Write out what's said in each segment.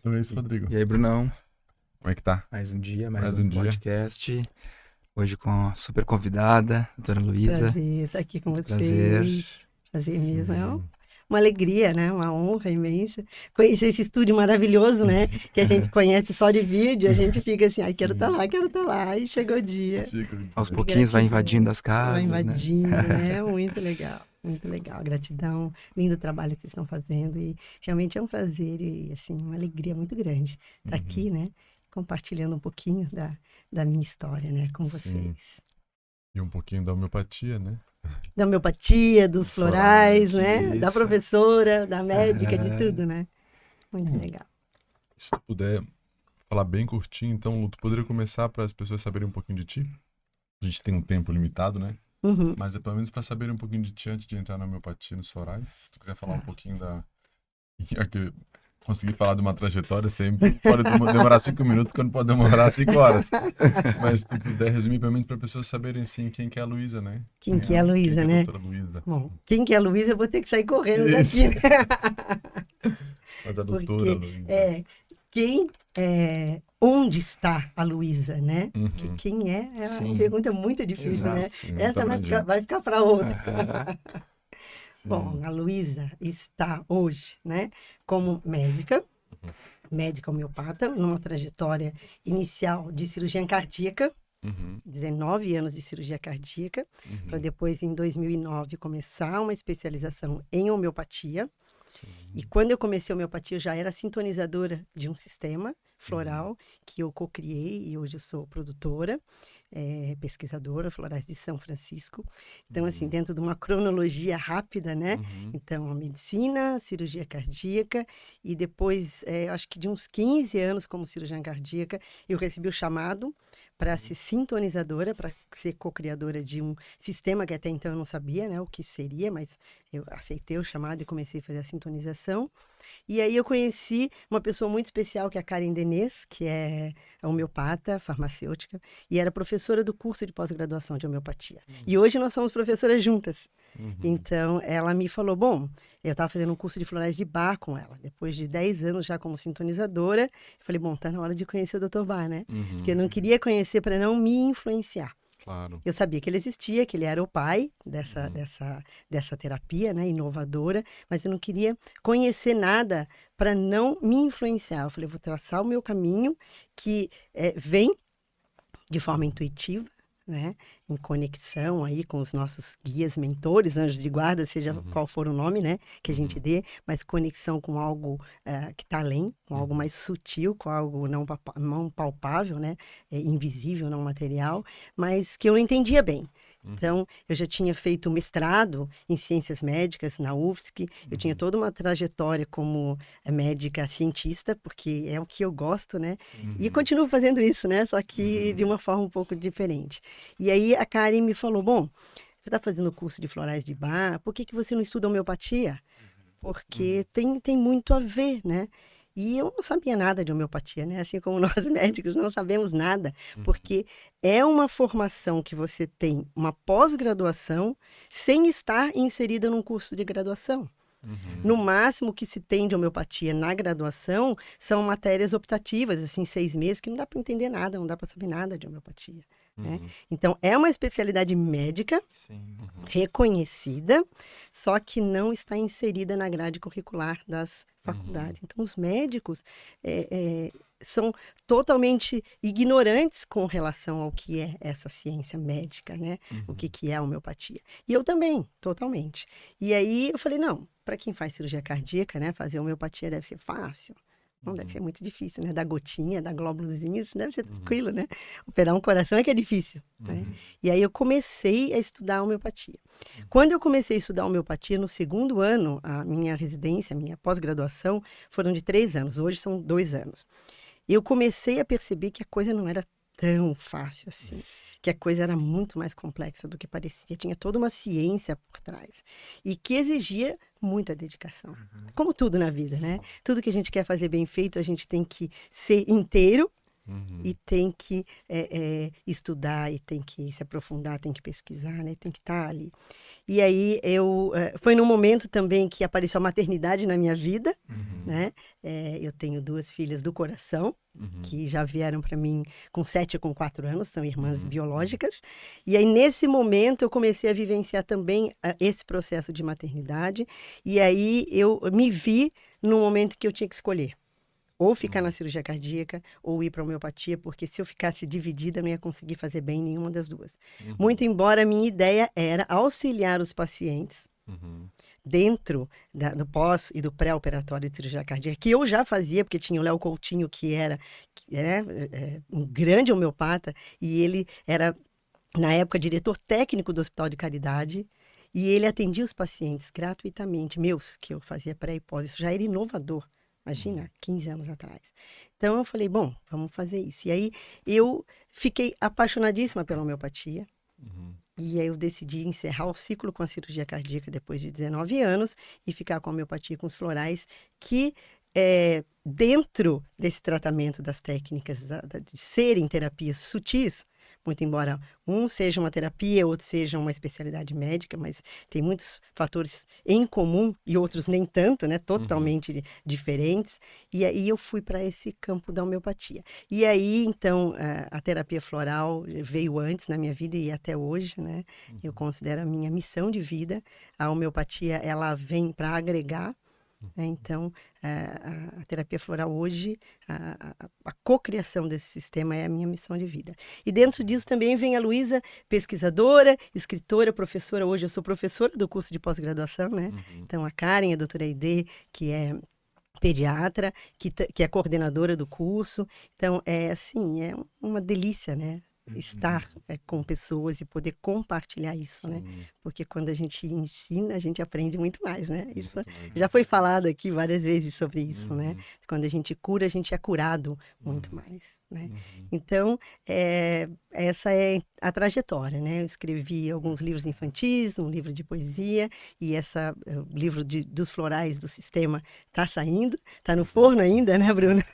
Então é isso, Rodrigo. E aí, Brunão? Como é que tá? Mais um dia, mais Mais um um dia. podcast. Hoje com a super convidada, doutora Luísa. Prazer estar aqui com Muito vocês. prazer. Prazer mesmo. É Sim. uma alegria, né? Uma honra imensa. Conhecer esse estúdio maravilhoso, né? Que a gente conhece só de vídeo, a gente fica assim, ai, quero estar lá, quero estar lá. Aí chegou o dia. Aos pouquinhos vai invadindo as Vai casas, invadindo, né? né? Muito legal. Muito legal, gratidão, lindo trabalho que vocês estão fazendo e realmente é um prazer e assim, uma alegria muito grande estar aqui, né, compartilhando um pouquinho da minha história, né, com Sim. vocês. E um pouquinho da homeopatia, né? Da homeopatia, dos Dos florais, florais, né, da isso. professora, da médica, de É. tudo, né, muito legal. Se tu puder falar bem curtinho, então, Lu, tu poderia começar para as pessoas saberem um pouquinho de ti? A gente tem um tempo limitado, né? Uhum. Mas é pelo menos para saberem um pouquinho de ti antes de entrar na homeopatia, nos florais. Se tu quiser falar um pouquinho da... Conseguir falar de uma trajetória sempre. Pode demorar 5 minutos, quando pode demorar 5 horas. Mas se tu puder resumir, pelo menos para as pessoas saberem, assim, quem que é a Luísa, né? Quem que é a Luísa, quem que é né? a doutora Luísa. Bom, quem que é a Luísa, eu vou ter que sair correndo Isso. daqui, né? Mas a doutora Porque, Luísa. onde está a Luísa, né? Uhum. Porque quem é uma Sim. pergunta muito difícil, Exato, né? sim, muito Essa abrangente. vai ficar para outra. Sim. Bom, a Luísa está hoje, né, como médica homeopata, numa trajetória inicial de cirurgia cardíaca, Uhum. 19 anos de cirurgia cardíaca, para depois, em 2009, começar uma especialização em homeopatia. Sim. E quando eu comecei a homeopatia, eu já era sintonizadora de um sistema floral que eu co-criei e hoje eu sou produtora, pesquisadora, florais de São Francisco. Então, assim, dentro de uma cronologia rápida, né? Então, a medicina, cirurgia cardíaca e depois, acho que de uns 15 anos como cirurgiã cardíaca, eu recebi o chamado para ser sintonizadora, para ser co-criadora de um sistema que até então eu não sabia, né, o que seria, mas eu aceitei o chamado e comecei a fazer a sintonização. E aí eu conheci uma pessoa muito especial, que é a Karen Denez, que é homeopata, farmacêutica, e era professora do curso de pós-graduação de homeopatia. E hoje nós somos professoras juntas. Então, ela me falou, bom, eu estava fazendo um curso de florais de Bach com ela, depois de 10 anos já como sintonizadora, eu falei, bom, tá na hora de conhecer o Dr. Bach, né? Porque eu não queria conhecer para não me influenciar. Claro. Eu sabia que ele existia, que ele era o pai dessa terapia, né, inovadora, mas eu não queria conhecer nada para não me influenciar. Eu falei, eu vou traçar o meu caminho que vem de forma intuitiva, né, em conexão aí com os nossos guias, mentores, anjos de guarda, seja qual for o nome, né, que a gente dê, mas conexão com algo que está além, com algo mais sutil, com algo não palpável, né, invisível, não material, mas que eu não entendia bem. Então, eu já tinha feito mestrado em ciências médicas na UFSC, eu tinha toda uma trajetória como médica cientista, porque é o que eu gosto, né? E continuo fazendo isso, né? Só que de uma forma um pouco diferente. E aí a Karen me falou, bom, você está fazendo curso de florais de Bach, por que você não estuda homeopatia? Porque tem muito a ver, né? E eu não sabia nada de homeopatia, né? Assim como nós médicos não sabemos nada, porque é uma formação que você tem, uma pós-graduação, sem estar inserida num curso de graduação. No máximo que se tem de homeopatia na graduação são matérias optativas, assim, 6 meses, que não dá para entender nada, não dá para saber nada de homeopatia. Né? Então, é uma especialidade médica, Sim. reconhecida, só que não está inserida na grade curricular das faculdades. Então, os médicos são totalmente ignorantes com relação ao que é essa ciência médica, né? O que é a homeopatia. E eu também, totalmente. E aí eu falei, não, para quem faz cirurgia cardíaca, né, fazer homeopatia deve ser fácil. Não deve ser muito difícil, né? Dar gotinha, dar glóbulozinhos, deve ser tranquilo, né? Operar um coração é que é difícil, né? E aí eu comecei a estudar homeopatia. Quando eu comecei a estudar homeopatia, no segundo ano, a minha residência, a minha pós-graduação, foram de 3 anos. Hoje são 2 anos. Eu comecei a perceber que a coisa não era tão fácil assim, que a coisa era muito mais complexa do que parecia, tinha toda uma ciência por trás e que exigia muita dedicação, como tudo na vida, né? Tudo que a gente quer fazer bem feito, a gente tem que ser inteiro, e tem que estudar, e tem que se aprofundar, tem que pesquisar, né? Tem que estar ali. E aí foi num momento também que apareceu a maternidade na minha vida, né? Eu tenho 2 filhas do coração, que já vieram para mim com 7 e com 4 anos, são irmãs biológicas. E aí, nesse momento, eu comecei a vivenciar também esse processo de maternidade. E aí, eu me vi num momento que eu tinha que escolher. Ou ficar na cirurgia cardíaca, ou ir para a homeopatia, porque se eu ficasse dividida, eu não ia conseguir fazer bem nenhuma das duas. Muito embora a minha ideia era auxiliar os pacientes dentro do pós e do pré-operatório de cirurgia cardíaca, que eu já fazia, porque tinha o Léo Coutinho, que era um grande homeopata, e ele era, na época, diretor técnico do Hospital de Caridade, e ele atendia os pacientes gratuitamente, meus, que eu fazia pré e pós. Isso já era inovador. Imagina, 15 anos atrás. Então, eu falei, bom, vamos fazer isso. E aí, eu fiquei apaixonadíssima pela homeopatia. E aí, eu decidi encerrar o ciclo com a cirurgia cardíaca depois de 19 anos e ficar com a homeopatia com os florais, que dentro desse tratamento das técnicas de serem terapias sutis, muito embora um seja uma terapia, outro seja uma especialidade médica, mas tem muitos fatores em comum e outros nem tanto, né? Totalmente diferentes. E aí eu fui para esse campo da homeopatia. E aí, então, a terapia floral veio antes na minha vida e até hoje, né? Eu considero a minha missão de vida. A homeopatia, ela vem para agregar. Então, a terapia floral hoje, a cocriação desse sistema é a minha missão de vida. E dentro disso também vem a Luísa, pesquisadora, escritora, professora. Hoje eu sou professora do curso de pós-graduação, né? Então, a Karen, a doutora Aide, que é pediatra, que é coordenadora do curso. Então, é uma delícia, né? Estar com pessoas e poder compartilhar isso, né? Porque quando a gente ensina, a gente aprende muito mais, né? Isso já foi falado aqui várias vezes sobre isso, né? Quando a gente cura, a gente é curado muito mais, né? Então, essa é a trajetória, né? Eu escrevi alguns livros infantis, um livro de poesia, e o livro dos florais do sistema está saindo, está no forno ainda, né, Bruna?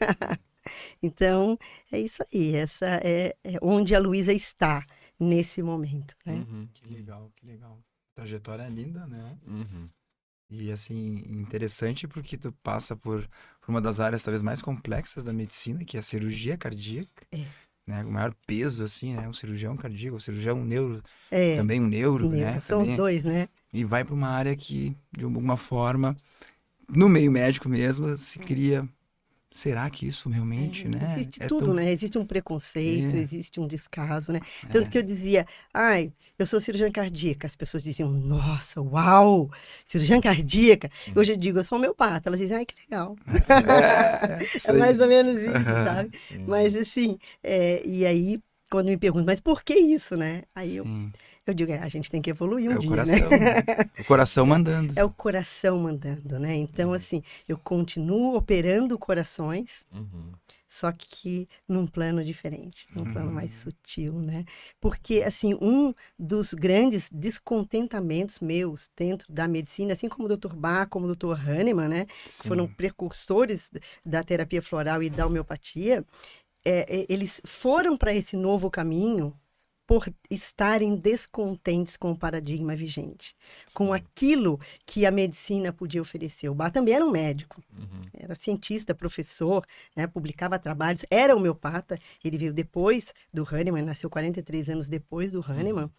Então, é isso aí. Essa é onde a Luísa está nesse momento, né? Que legal, que legal. A trajetória é linda, né? E, assim, interessante porque tu passa por uma das áreas talvez mais complexas da medicina, que é a cirurgia cardíaca. Né? O maior peso, assim, né? Um cirurgião cardíaco, um cirurgião neuro, também um neuro, né? São os dois, né? E vai para uma área que, de alguma forma, no meio médico mesmo, se cria... Será que isso realmente, né? Existe tudo, né? Existe um preconceito, existe um descaso, né? Tanto que eu dizia, eu sou cirurgiã cardíaca. As pessoas diziam, nossa, uau, cirurgiã cardíaca. Hoje eu digo, eu sou homeopata. Elas dizem, que legal. É mais ou menos isso, sabe? Mas assim, e aí, quando me perguntam, mas por que isso, né? Aí eu digo, a gente tem que evoluir um dia, coração, né? O coração mandando. É o coração mandando, né? Então, assim, eu continuo operando corações, só que num plano diferente, num plano mais sutil, né? Porque, assim, um dos grandes descontentamentos meus dentro da medicina, assim como o Dr. Bach, como o Dr. Hahnemann, né? Que foram precursores da terapia floral e da homeopatia, eles foram para esse novo caminho por estarem descontentes com o paradigma vigente, com aquilo que a medicina podia oferecer. O Bach também era um médico, era cientista, professor, né, publicava trabalhos, era homeopata, ele veio depois do Hahnemann, nasceu 43 anos depois do Hahnemann,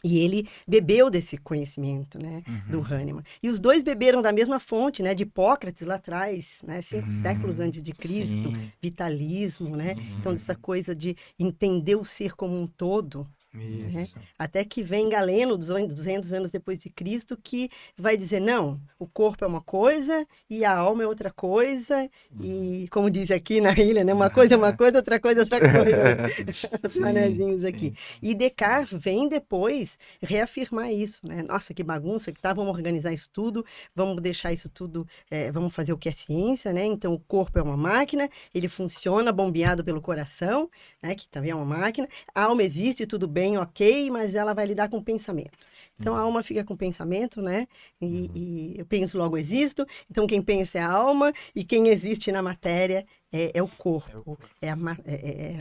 e ele bebeu desse conhecimento, né, do Hahnemann. E os dois beberam da mesma fonte, né, de Hipócrates lá atrás, né, 5 séculos antes de Cristo, vitalismo, né? Então, essa coisa de entender o ser como um todo. Né? Até que vem Galeno, 200 anos depois de Cristo, que vai dizer, não, o corpo é uma coisa e a alma é outra coisa, e como diz aqui na ilha, né, uma coisa é uma coisa, outra coisa é outra coisa. Os manezinhos aqui. E Descartes vem depois reafirmar isso, né? Nossa, que bagunça que tá, vamos organizar isso tudo, vamos deixar isso tudo, vamos fazer o que é ciência, né? Então, o corpo é uma máquina, ele funciona bombeado pelo coração, né, que também é uma máquina, a alma existe, tudo bem, bem, ok, mas ela vai lidar com o pensamento. Então, a alma fica com o pensamento, né? E eu penso, logo existo. Então, quem pensa é a alma e quem existe na matéria é o corpo. É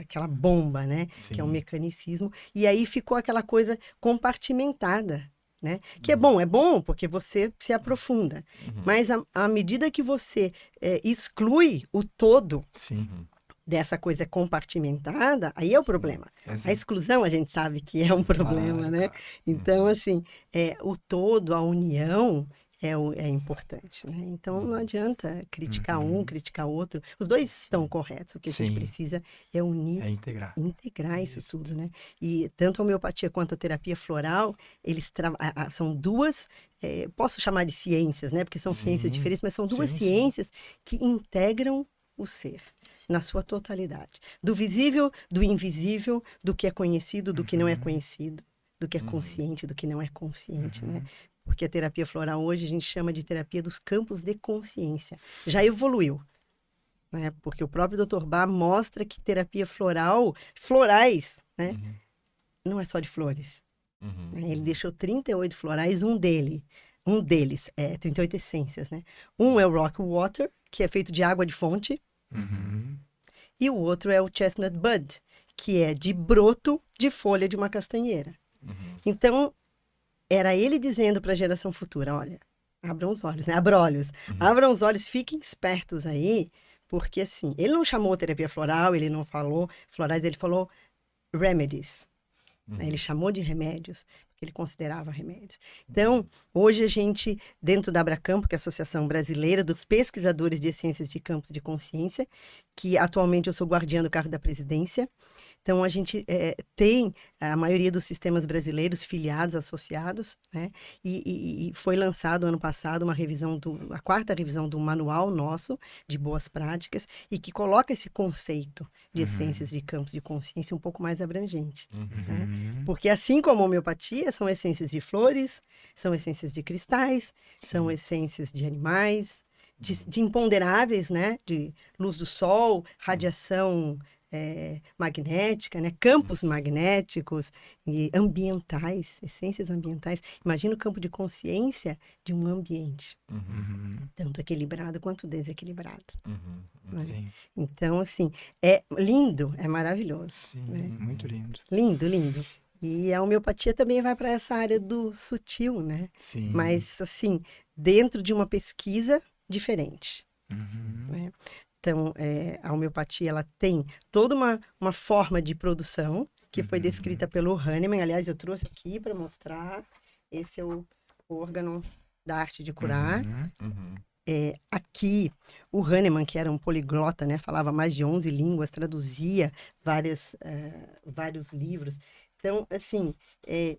aquela bomba, né? Sim. Que é o mecanicismo. E aí ficou aquela coisa compartimentada, né? Que é bom porque você se aprofunda. Mas à medida que você exclui o todo Sim. dessa coisa compartimentada, aí é o problema. Exato. A exclusão a gente sabe que é um problema, Claro, né? claro. Então, assim, o todo, a união é importante, né? Então, não adianta criticar um, criticar outro. Os dois estão corretos. O que a gente Sim. precisa é unir, É integrar. isso Isso. tudo, né? E tanto a homeopatia quanto a terapia floral, eles são duas, posso chamar de ciências, né? Porque são ciências Sim. diferentes, mas são duas Sim, sim. ciências que integram o ser na sua totalidade. Do visível, do invisível, do que é conhecido, do que não é conhecido, do que é consciente, do que não é consciente, né? Porque a terapia floral hoje a gente chama de terapia dos campos de consciência. Já evoluiu, né? Porque o próprio Dr. Bach mostra que terapia florais, né? Não é só de flores. Né? Ele deixou 38 florais, um deles, 38 essências, né? Um é o Rock Water, que é feito de água de fonte, e o outro é o Chestnut Bud, que é de broto de folha de uma castanheira. Então, era ele dizendo para a geração futura, olha, abram os olhos, né? Abrolhos. Abram os olhos, fiquem espertos aí, porque assim, ele não chamou terapia floral, ele não falou florais, ele falou remedies. Né? Ele chamou de remédios, porque ele considerava remédios. Então, hoje a gente, dentro da Abracampo, que é a Associação Brasileira dos Pesquisadores de Essências de Campos de Consciência, que atualmente eu sou guardiã do cargo da presidência. Então, a gente tem a maioria dos sistemas brasileiros filiados, associados, né? E foi lançado ano passado a quarta revisão do manual nosso de boas práticas e que coloca esse conceito de essências de campos de consciência um pouco mais abrangente. Né? Porque assim como a homeopatia, são essências de flores, são essências de cristais, são essências de animais, de imponderáveis, né? De luz do sol, radiação magnética, né? Campos magnéticos e ambientais, essências ambientais. Imagina o campo de consciência de um ambiente, tanto equilibrado quanto desequilibrado. Né? Sim. Então, assim, é lindo, é maravilhoso. Sim, Né? muito lindo. Lindo, lindo. E a homeopatia também vai para essa área do sutil, né? Sim. Mas, assim, dentro de uma pesquisa diferente. Né? Então, a homeopatia, ela tem toda uma forma de produção que foi descrita pelo Hahnemann. Aliás, eu trouxe aqui para mostrar. Esse é o órgão da arte de curar. Aqui, o Hahnemann, que era um poliglota, né? Falava mais de 11 línguas, traduzia vários livros. Então, assim,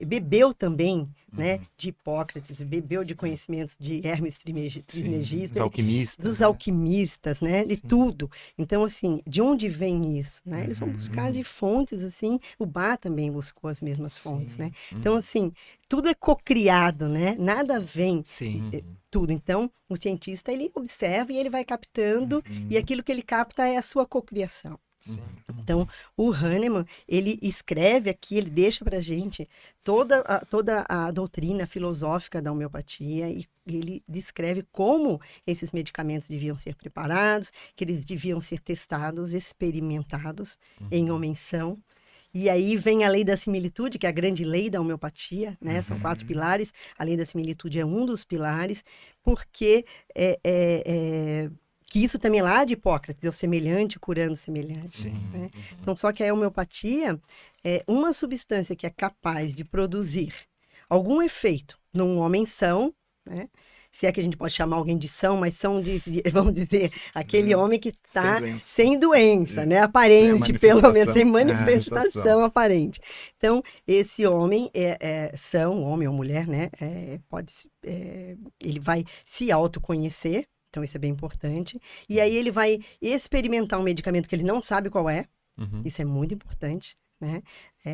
bebeu também, né, de Hipócrates, bebeu de conhecimentos de Hermes Trismegisto, Dos alquimistas. dos alquimistas, né, de Sim. tudo. Então, assim, de onde vem isso, né? Eles vão buscar de fontes, assim, o Bach também buscou as mesmas fontes, né? Então, assim, tudo é cocriado, né? Nada vem Sim. tudo. Então, o cientista, ele observa e ele vai captando, e aquilo que ele capta é a sua cocriação. Sim. Então, o Hahnemann, ele escreve aqui, ele deixa pra gente toda a doutrina filosófica da homeopatia e ele descreve como esses medicamentos deviam ser preparados, que eles deviam ser testados, experimentados em homem-são. E aí vem a lei da similitude, que é a grande lei da homeopatia, né? São 4 pilares, a lei da similitude é um dos pilares, porque que isso também é lá de Hipócrates, é o semelhante curando semelhante. Sim. Né? Então, só que a homeopatia é uma substância que é capaz de produzir algum efeito num homem são, né? Se é que a gente pode chamar alguém de são, mas são, vamos dizer, aquele homem que está sem doença, né? Aparente, pelo menos, sem manifestação aparente. Então, esse homem são, homem ou mulher, né? Ele vai se autoconhecer. Então, isso é bem importante. E aí, ele vai experimentar um medicamento que ele não sabe qual é. Isso é muito importante, né?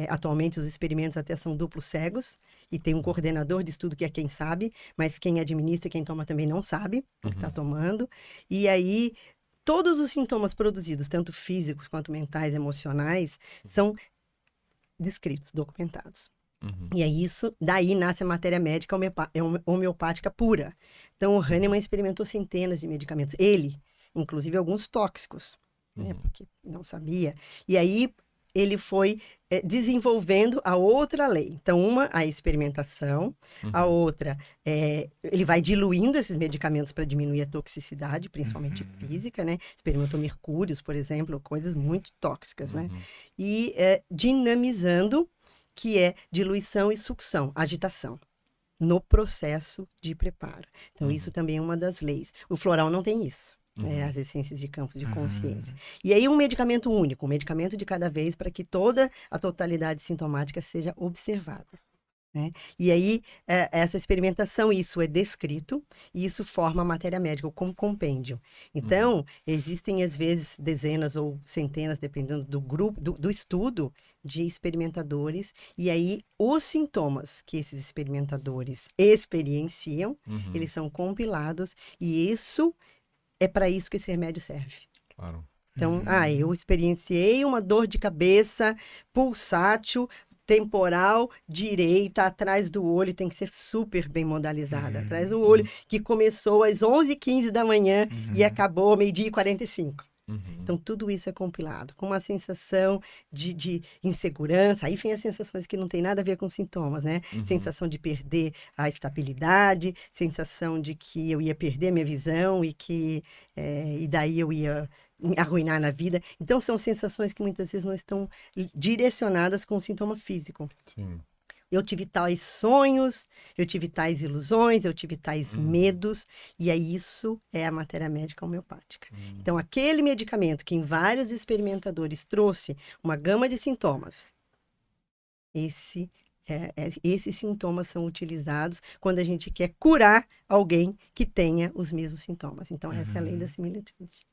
Atualmente, os experimentos até são duplos cegos. E tem um coordenador de estudo que é quem sabe. Mas quem administra, quem toma também não sabe o que está tomando. E aí, todos os sintomas produzidos, tanto físicos quanto mentais, emocionais, são descritos, documentados. E aí daí nasce a matéria médica homeopática pura. Então, o Hahnemann experimentou centenas de medicamentos. Ele, inclusive alguns tóxicos, né? Porque não sabia. E aí, ele foi desenvolvendo a outra lei. Então, a experimentação, a outra, ele vai diluindo esses medicamentos para diminuir a toxicidade, principalmente física, né? Experimentou mercúrios, por exemplo, coisas muito tóxicas, né? E dinamizando, que é diluição e sucção, agitação, no processo de preparo. Então, isso também é uma das leis. O floral não tem isso. Né, as essências de campo de consciência. E aí um medicamento único, um medicamento de cada vez para que toda a totalidade sintomática seja observada. Né? E aí essa experimentação, isso é descrito e isso forma a matéria médica, como compêndio. Então, existem às vezes dezenas ou centenas, dependendo do grupo, do estudo de experimentadores, e aí os sintomas que esses experimentadores experienciam, eles são compilados e isso é para isso que esse remédio serve. Claro. Então, eu experienciei uma dor de cabeça pulsátil, temporal, direita, atrás do olho, tem que ser super bem modalizada. Atrás do olho, que começou às 11h15 da manhã e acabou ao 12h45. Então, tudo isso é compilado, com uma sensação de insegurança. Aí vem as sensações que não tem nada a ver com sintomas, né? Sensação de perder a estabilidade, sensação de que eu ia perder a minha visão e daí eu ia arruinar na vida. Então, são sensações que muitas vezes não estão direcionadas com o sintoma físico. Sim. Eu tive tais sonhos, eu tive tais ilusões, eu tive tais medos, e aí isso é a matéria médica homeopática. Então, aquele medicamento que em vários experimentadores trouxe uma gama de sintomas, esses sintomas são utilizados quando a gente quer curar alguém que tenha os mesmos sintomas. Então, essa é a lei da similitude.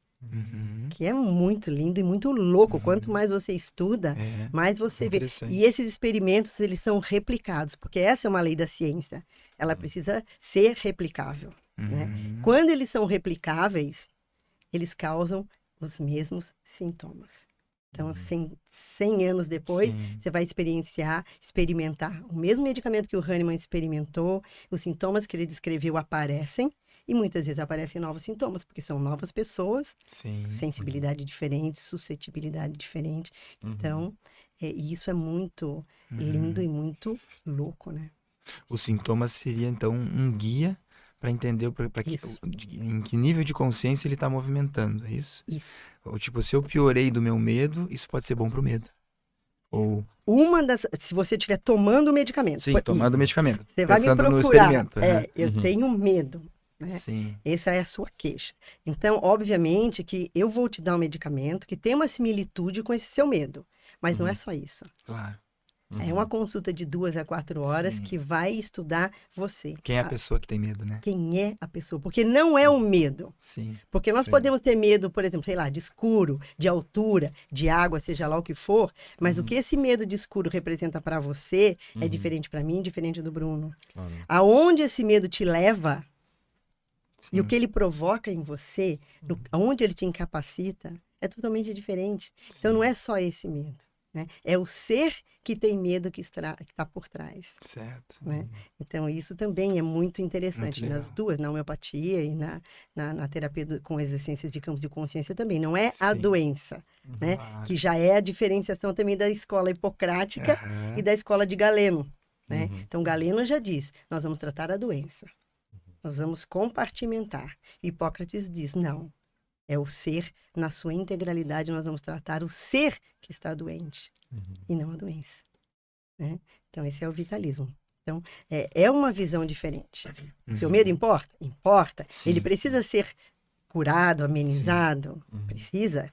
Que é muito lindo e muito louco. Quanto mais você estuda, mais você vê. E esses experimentos, eles são replicados, porque essa é uma lei da ciência. Ela precisa ser replicável. Né? Quando eles são replicáveis, eles causam os mesmos sintomas. Então, 100 anos depois, você vai experimentar o mesmo medicamento que o Hahnemann experimentou, os sintomas que ele descreveu aparecem, e muitas vezes aparecem novos sintomas, porque são novas pessoas, sensibilidade diferente, suscetibilidade diferente. Então, isso é muito lindo e muito louco, né? Os sintomas seria, então, um guia para entender em que nível de consciência ele está movimentando, é isso? Isso. Ou, tipo, se eu piorei do meu medo, isso pode ser bom para o medo. Ou... se você estiver tomando o medicamento. Sim, tomando o medicamento. Você vai me procurar. No experimento. Eu tenho medo. Né? Sim. Essa é a sua queixa. Então, obviamente que eu vou te dar um medicamento que tem uma similitude com esse seu medo. Mas não é só isso. Claro. É uma consulta de 2 a 4 horas que vai estudar você. Quem é a pessoa que tem medo, né? Quem é a pessoa? Porque não é o medo. Sim. Porque nós podemos ter medo, por exemplo, sei lá, de escuro, de altura, de água, seja lá o que for. Mas o que esse medo de escuro representa para você é diferente para mim, diferente do Bruno. Claro. Aonde esse medo te leva... E o que ele provoca em você, onde ele te incapacita, é totalmente diferente. Então, não é só esse medo. Né? É o ser que tem medo que está por trás. Certo. Né? Então, isso também é muito interessante. Muito nas duas, na homeopatia e na terapia com as essências de campos de consciência também. Não é a doença, né? Que já é a diferenciação também da escola hipocrática e da escola de Galeno. Né? Então, Galeno já diz, nós vamos tratar a doença. Nós vamos compartimentar. Hipócrates diz, não. É o ser, na sua integralidade, nós vamos tratar o ser que está doente. E não a doença. Né? Então, esse é o vitalismo. Então, é uma visão diferente. O seu medo importa? Importa. Sim. Ele precisa ser curado, amenizado? Precisa.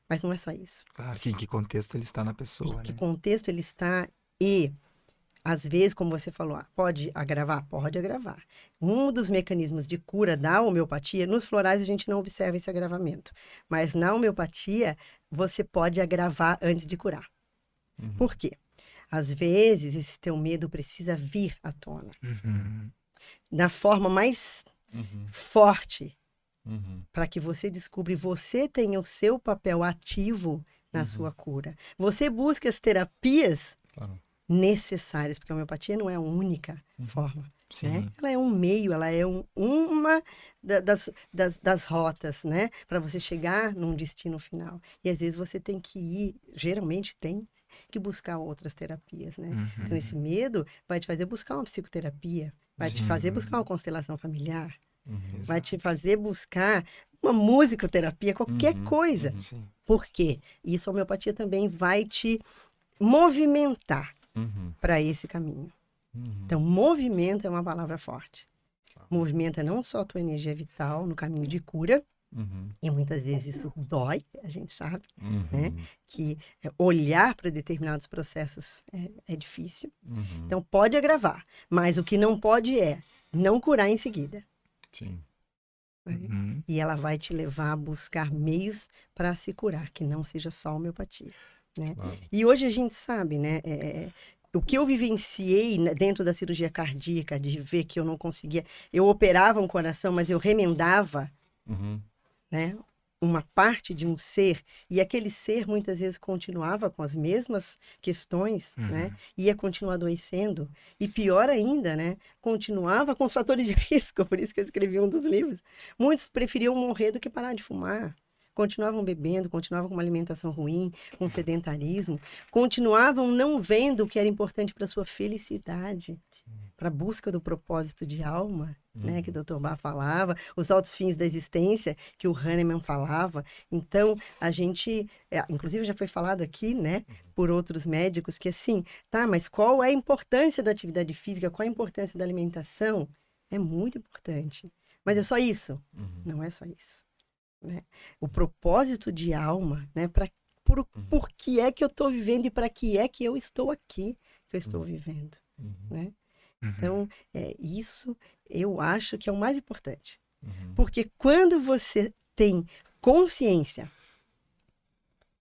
Mas não é só isso. Claro, que em que contexto ele está na pessoa, Em que né? contexto ele está e... Às vezes, como você falou, pode agravar? Pode agravar. Um dos mecanismos de cura da homeopatia, nos florais a gente não observa esse agravamento. Mas na homeopatia, você pode agravar antes de curar. Por quê? Às vezes, esse teu medo precisa vir à tona. Da forma mais forte, para que você descubra e você tenha o seu papel ativo na sua cura. Você busca as terapias Claro. necessárias, porque a homeopatia não é a única forma. Sim. Né? Ela é um meio, ela é uma das rotas, né? Para você chegar num destino final. E às vezes você tem que ir, geralmente tem que buscar outras terapias, né? Então esse medo vai te fazer buscar uma psicoterapia, vai te fazer buscar uma constelação familiar, vai te fazer buscar uma musicoterapia, qualquer coisa. Sim. Por quê? Isso a homeopatia também vai te movimentar para esse caminho. Então, movimento é uma palavra forte. Movimenta não só a tua energia vital no caminho de cura, e muitas vezes isso dói, a gente sabe, né? Que olhar para determinados processos é difícil. Então, pode agravar, mas o que não pode é não curar em seguida. Sim. E ela vai te levar a buscar meios para se curar, que não seja só a homeopatia, né? Claro. E hoje a gente sabe, né? O que eu vivenciei dentro da cirurgia cardíaca, de ver que eu não conseguia... Eu operava um coração, mas eu remendava, né? Uma parte de um ser, e aquele ser muitas vezes continuava com as mesmas questões, né? Ia continuar adoecendo, e pior ainda, né? Continuava com os fatores de risco, por isso que eu escrevi um dos livros. Muitos preferiam morrer do que parar de fumar. Continuavam bebendo, continuavam com uma alimentação ruim, com sedentarismo, continuavam não vendo o que era importante para a sua felicidade, para a busca do propósito de alma, né, que o Dr. Bach falava, os altos fins da existência, que o Hahnemann falava. Então, a gente, inclusive já foi falado aqui, né, por outros médicos, que assim, tá, mas qual é a importância da atividade física, qual é a importância da alimentação? É muito importante. Mas é só isso? Não é só isso. Né? O propósito de alma, né? Por que é que eu estou vivendo e para que é que eu estou aqui, que eu estou vivendo. Né? Então, isso eu acho que é o mais importante. Porque quando você tem consciência,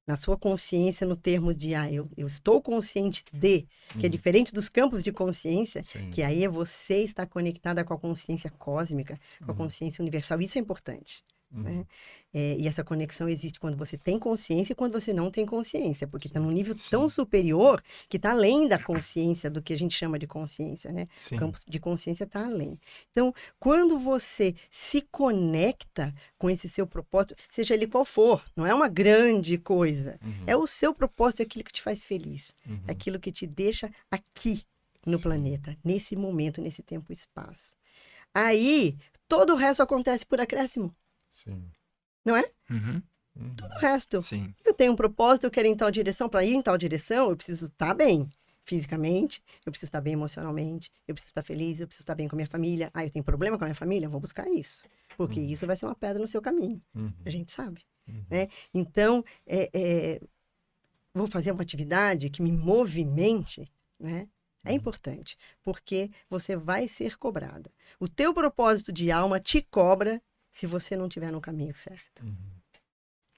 na sua consciência no termo de eu estou consciente de, que é diferente dos campos de consciência, que aí é você estar conectada com a consciência cósmica, com a consciência universal. Isso é importante. Né? E essa conexão existe quando você tem consciência e quando você não tem consciência, porque está num nível tão superior que está além da consciência, do que a gente chama de consciência, né? O campo de consciência está além. Então, quando você se conecta com esse seu propósito, seja ele qual for, não é uma grande coisa, é o seu propósito, é aquilo que te faz feliz, é aquilo que te deixa aqui no planeta, nesse momento, nesse tempo e espaço. Aí, todo o resto acontece por acréscimo. Sim. Não é? Todo o resto. Sim. Eu tenho um propósito, eu quero ir em tal direção. Para ir em tal direção, eu preciso estar bem fisicamente, eu preciso estar bem emocionalmente, eu preciso estar feliz, eu preciso estar bem com a minha família. Eu tenho problema com a minha família? Eu vou buscar isso. Porque isso vai ser uma pedra no seu caminho. A gente sabe. Né? Então, vou fazer uma atividade que me movimente, né? É importante, porque você vai ser cobrada. O teu propósito de alma te cobra se você não estiver no caminho certo.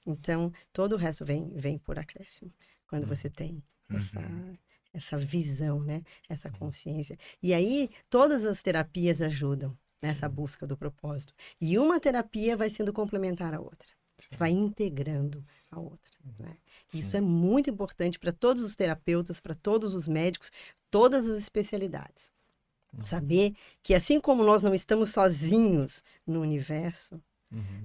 Então, todo o resto vem por acréscimo. Quando você tem essa visão, né? Essa consciência. E aí, todas as terapias ajudam nessa busca do propósito. E uma terapia vai sendo complementar à outra. Vai integrando a outra. Né? Isso é muito importante para todos os terapeutas, para todos os médicos, todas as especialidades. Saber que assim como nós não estamos sozinhos no universo,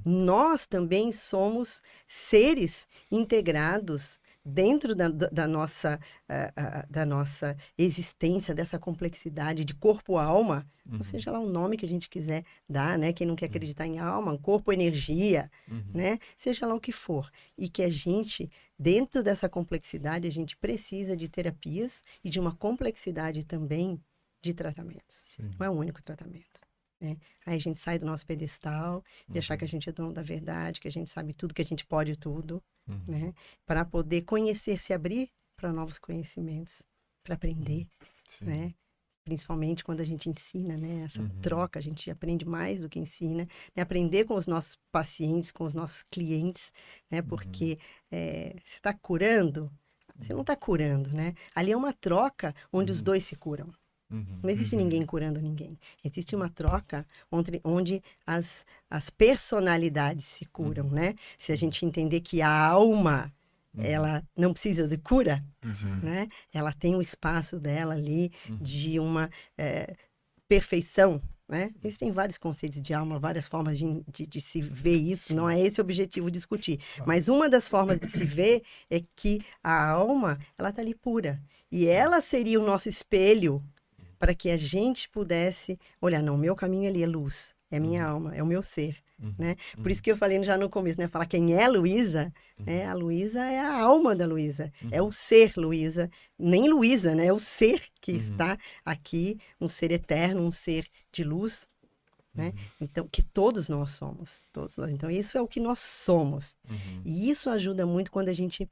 nós também somos seres integrados dentro da nossa existência, dessa complexidade de corpo-alma, ou seja lá o nome que a gente quiser dar, né? Quem não quer acreditar em alma, corpo-energia, né? Seja lá o que for. E que a gente, dentro dessa complexidade, a gente precisa de terapias e de uma complexidade também de tratamentos. Não é um único tratamento. Né? Aí a gente sai do nosso pedestal, de achar que a gente é dono da verdade, que a gente sabe tudo, que a gente pode tudo, né? Para poder conhecer, se abrir para novos conhecimentos, para aprender, né? Principalmente quando a gente ensina, né? Essa troca, a gente aprende mais do que ensina, né? Aprender com os nossos pacientes, com os nossos clientes, né? Porque você está curando, você não está curando, né? Ali é uma troca onde os dois se curam. Não existe ninguém curando ninguém. Existe uma troca onde as personalidades se curam, né? Se a gente entender que a alma ela não precisa de cura, Uhum. né? Ela tem o espaço dela ali de uma perfeição, né? Existem vários conceitos de alma, várias formas de se ver isso, não é esse o objetivo discutir. Mas uma das formas de se ver é que a alma, ela está ali pura. E ela seria o nosso espelho para que a gente pudesse olhar, não, o meu caminho ali é luz, é a minha alma, é o meu ser. Né? Por isso que eu falei já no começo, né? Falar quem é a Luísa, né? A Luísa é a alma da Luísa, é o ser Luísa, nem Luísa, né? É o ser que está aqui, um ser eterno, um ser de luz, né? Então, que todos nós somos, todos nós. Então, isso é o que nós somos. E isso ajuda muito quando a gente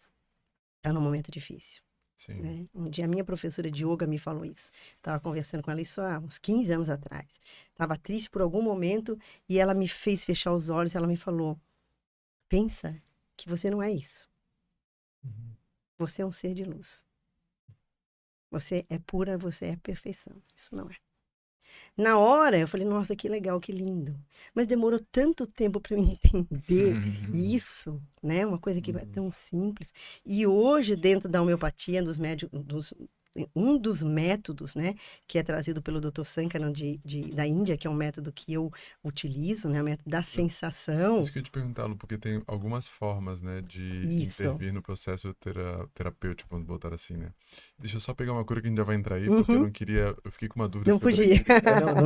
está num momento difícil. Sim. Né? Um dia a minha professora de yoga me falou isso. Estava conversando com ela isso há uns 15 anos atrás. Estava triste por algum momento e ela me fez fechar os olhos e ela me falou, pensa que você não é isso. Você é um ser de luz. Você é pura, você é perfeição. Isso não é. Na hora, eu falei, nossa, que legal, que lindo. Mas demorou tanto tempo para eu entender isso, né? Uma coisa que é tão simples. E hoje, dentro da homeopatia, um dos métodos, né, que é trazido pelo Dr. Sankara da Índia, que é um método que eu utilizo, né, o método da sensação. Isso que eu ia te perguntar, Lu, porque tem algumas formas, né, de intervir no processo terapêutico, vamos botar assim, né? Deixa eu só pegar uma cura que a gente já vai entrar aí, porque eu não queria, eu fiquei com uma dúvida. Não fugir.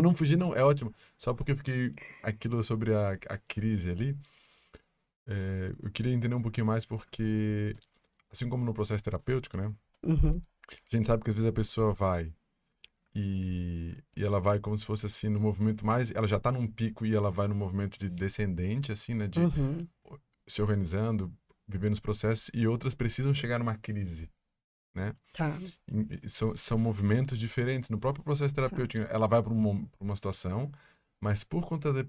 Não fugir, não, é ótimo. Só porque eu fiquei, aquilo sobre a crise ali, eu queria entender um pouquinho mais, porque, assim como no processo terapêutico, né? A gente sabe que às vezes a pessoa vai e ela vai como se fosse assim no movimento mais, ela já tá num pico e ela vai no movimento de descendente, assim, né, de se organizando, vivendo os processos, e outras precisam chegar numa crise, né? Tá. São movimentos diferentes. No próprio processo terapêutico, ela vai para uma situação, mas por conta da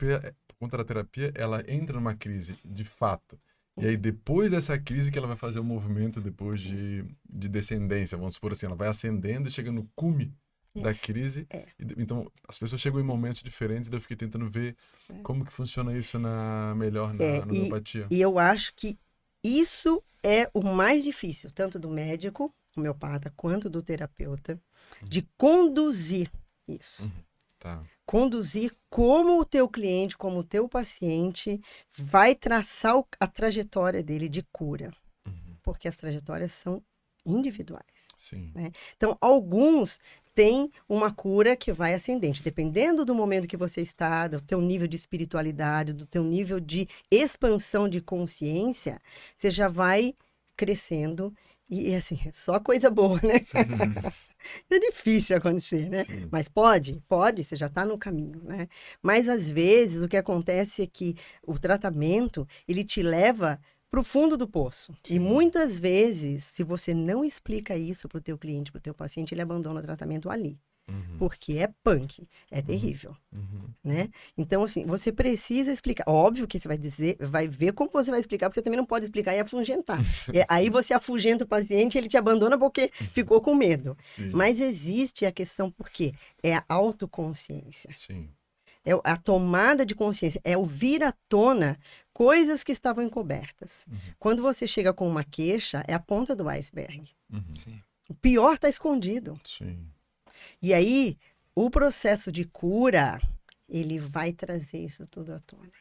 terapia, ela entra numa crise, de fato. E aí, depois dessa crise, que ela vai fazer o movimento depois de descendência, vamos supor assim, ela vai ascendendo e chega no cume da crise. Então, as pessoas chegam em momentos diferentes, daí eu fiquei tentando ver como que funciona isso melhor na homeopatia. E eu acho que isso é o mais difícil, tanto do médico, homeopata, quanto do terapeuta, de conduzir isso. Tá. Conduzir como o teu cliente, como o teu paciente vai traçar a trajetória dele de cura. Porque as trajetórias são individuais. Sim. Né? Então, alguns têm uma cura que vai ascendente. Dependendo do momento que você está, do teu nível de espiritualidade, do teu nível de expansão de consciência, você já vai crescendo. E assim, só coisa boa, né? É difícil acontecer, né? Sim. Mas pode, você já está no caminho, né? Mas às vezes o que acontece é que o tratamento, ele te leva para o fundo do poço. Sim. E muitas vezes, se você não explica isso para o teu cliente, para o teu paciente, ele abandona o tratamento ali. Porque é punk, é terrível, né? Então, assim, você precisa explicar. Óbvio que você vai ver como você vai explicar, porque você também não pode explicar e afugentar. Aí você afugenta o paciente, ele te abandona porque ficou com medo. Sim. Mas existe a questão, porque é a autoconsciência. Sim. É a tomada de consciência, é o vir à tona coisas que estavam encobertas. Quando você chega com uma queixa, é a ponta do iceberg. Sim. O pior está escondido. Sim. E aí, o processo de cura, ele vai trazer isso tudo à tona.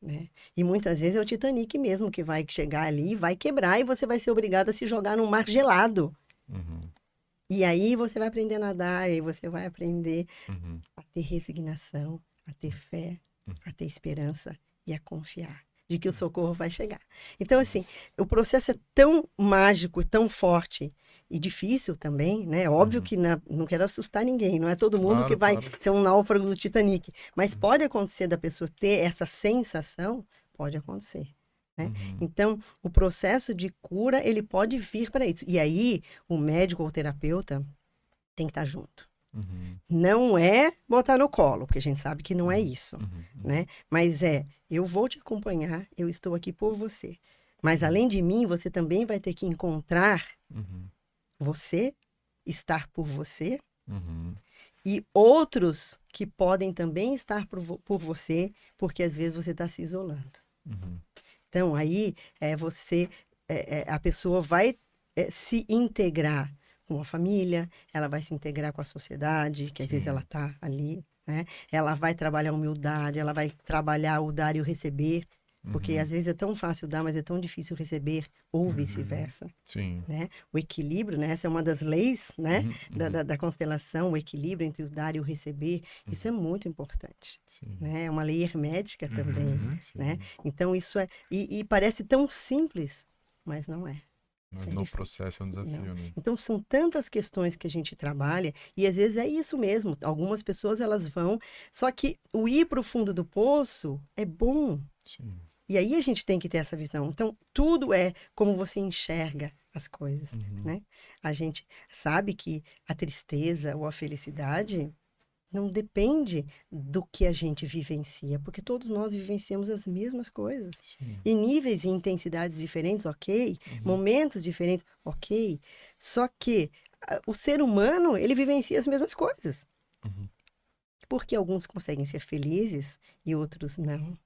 Né? E muitas vezes é o Titanic mesmo que vai chegar ali, vai quebrar e você vai ser obrigado a se jogar num mar gelado. E aí você vai aprender a nadar, e você vai aprender a ter resignação, a ter fé, a ter esperança e a confiar de que o socorro vai chegar. Então, assim, o processo é tão mágico, tão forte e difícil também, né? Óbvio que não quero assustar ninguém, não é todo mundo que vai ser um náufrago do Titanic, mas pode acontecer da pessoa ter essa sensação, pode acontecer. Né? Então, o processo de cura, ele pode vir para isso. E aí, o médico ou o terapeuta tem que estar junto. Não é botar no colo, porque a gente sabe que não é isso, né? Mas eu vou te acompanhar, eu estou aqui por você. Mas, além de mim, você também vai ter que encontrar você, estar por você, e outros que podem também estar por você, porque às vezes você está se isolando. Então, aí, você a pessoa vai se integrar com a família, ela vai se integrar com a sociedade, que às vezes ela está ali, né? Ela vai trabalhar a humildade, ela vai trabalhar o dar e o receber, porque às vezes é tão fácil dar, mas é tão difícil receber, ou vice-versa. Sim. Né? O equilíbrio, né? Essa é uma das leis, né? Da constelação, o equilíbrio entre o dar e o receber, isso é muito importante. Sim. Né? É uma lei hermética também, né? Sim. Então isso é... E parece tão simples, mas não é. Mas no processo é um desafio, né? Então, são tantas questões que a gente trabalha, e às vezes é isso mesmo. Algumas pessoas, elas vão... Só que o ir para o fundo do poço é bom. Sim. E aí a gente tem que ter essa visão. Então, tudo é como você enxerga as coisas, né? A gente sabe que a tristeza ou a felicidade não depende do que a gente vivencia, porque todos nós vivenciamos as mesmas coisas. Sim. Em níveis e intensidades diferentes, ok. Momentos diferentes, ok. Só que o ser humano, ele vivencia as mesmas coisas. Porque alguns conseguem ser felizes e outros não.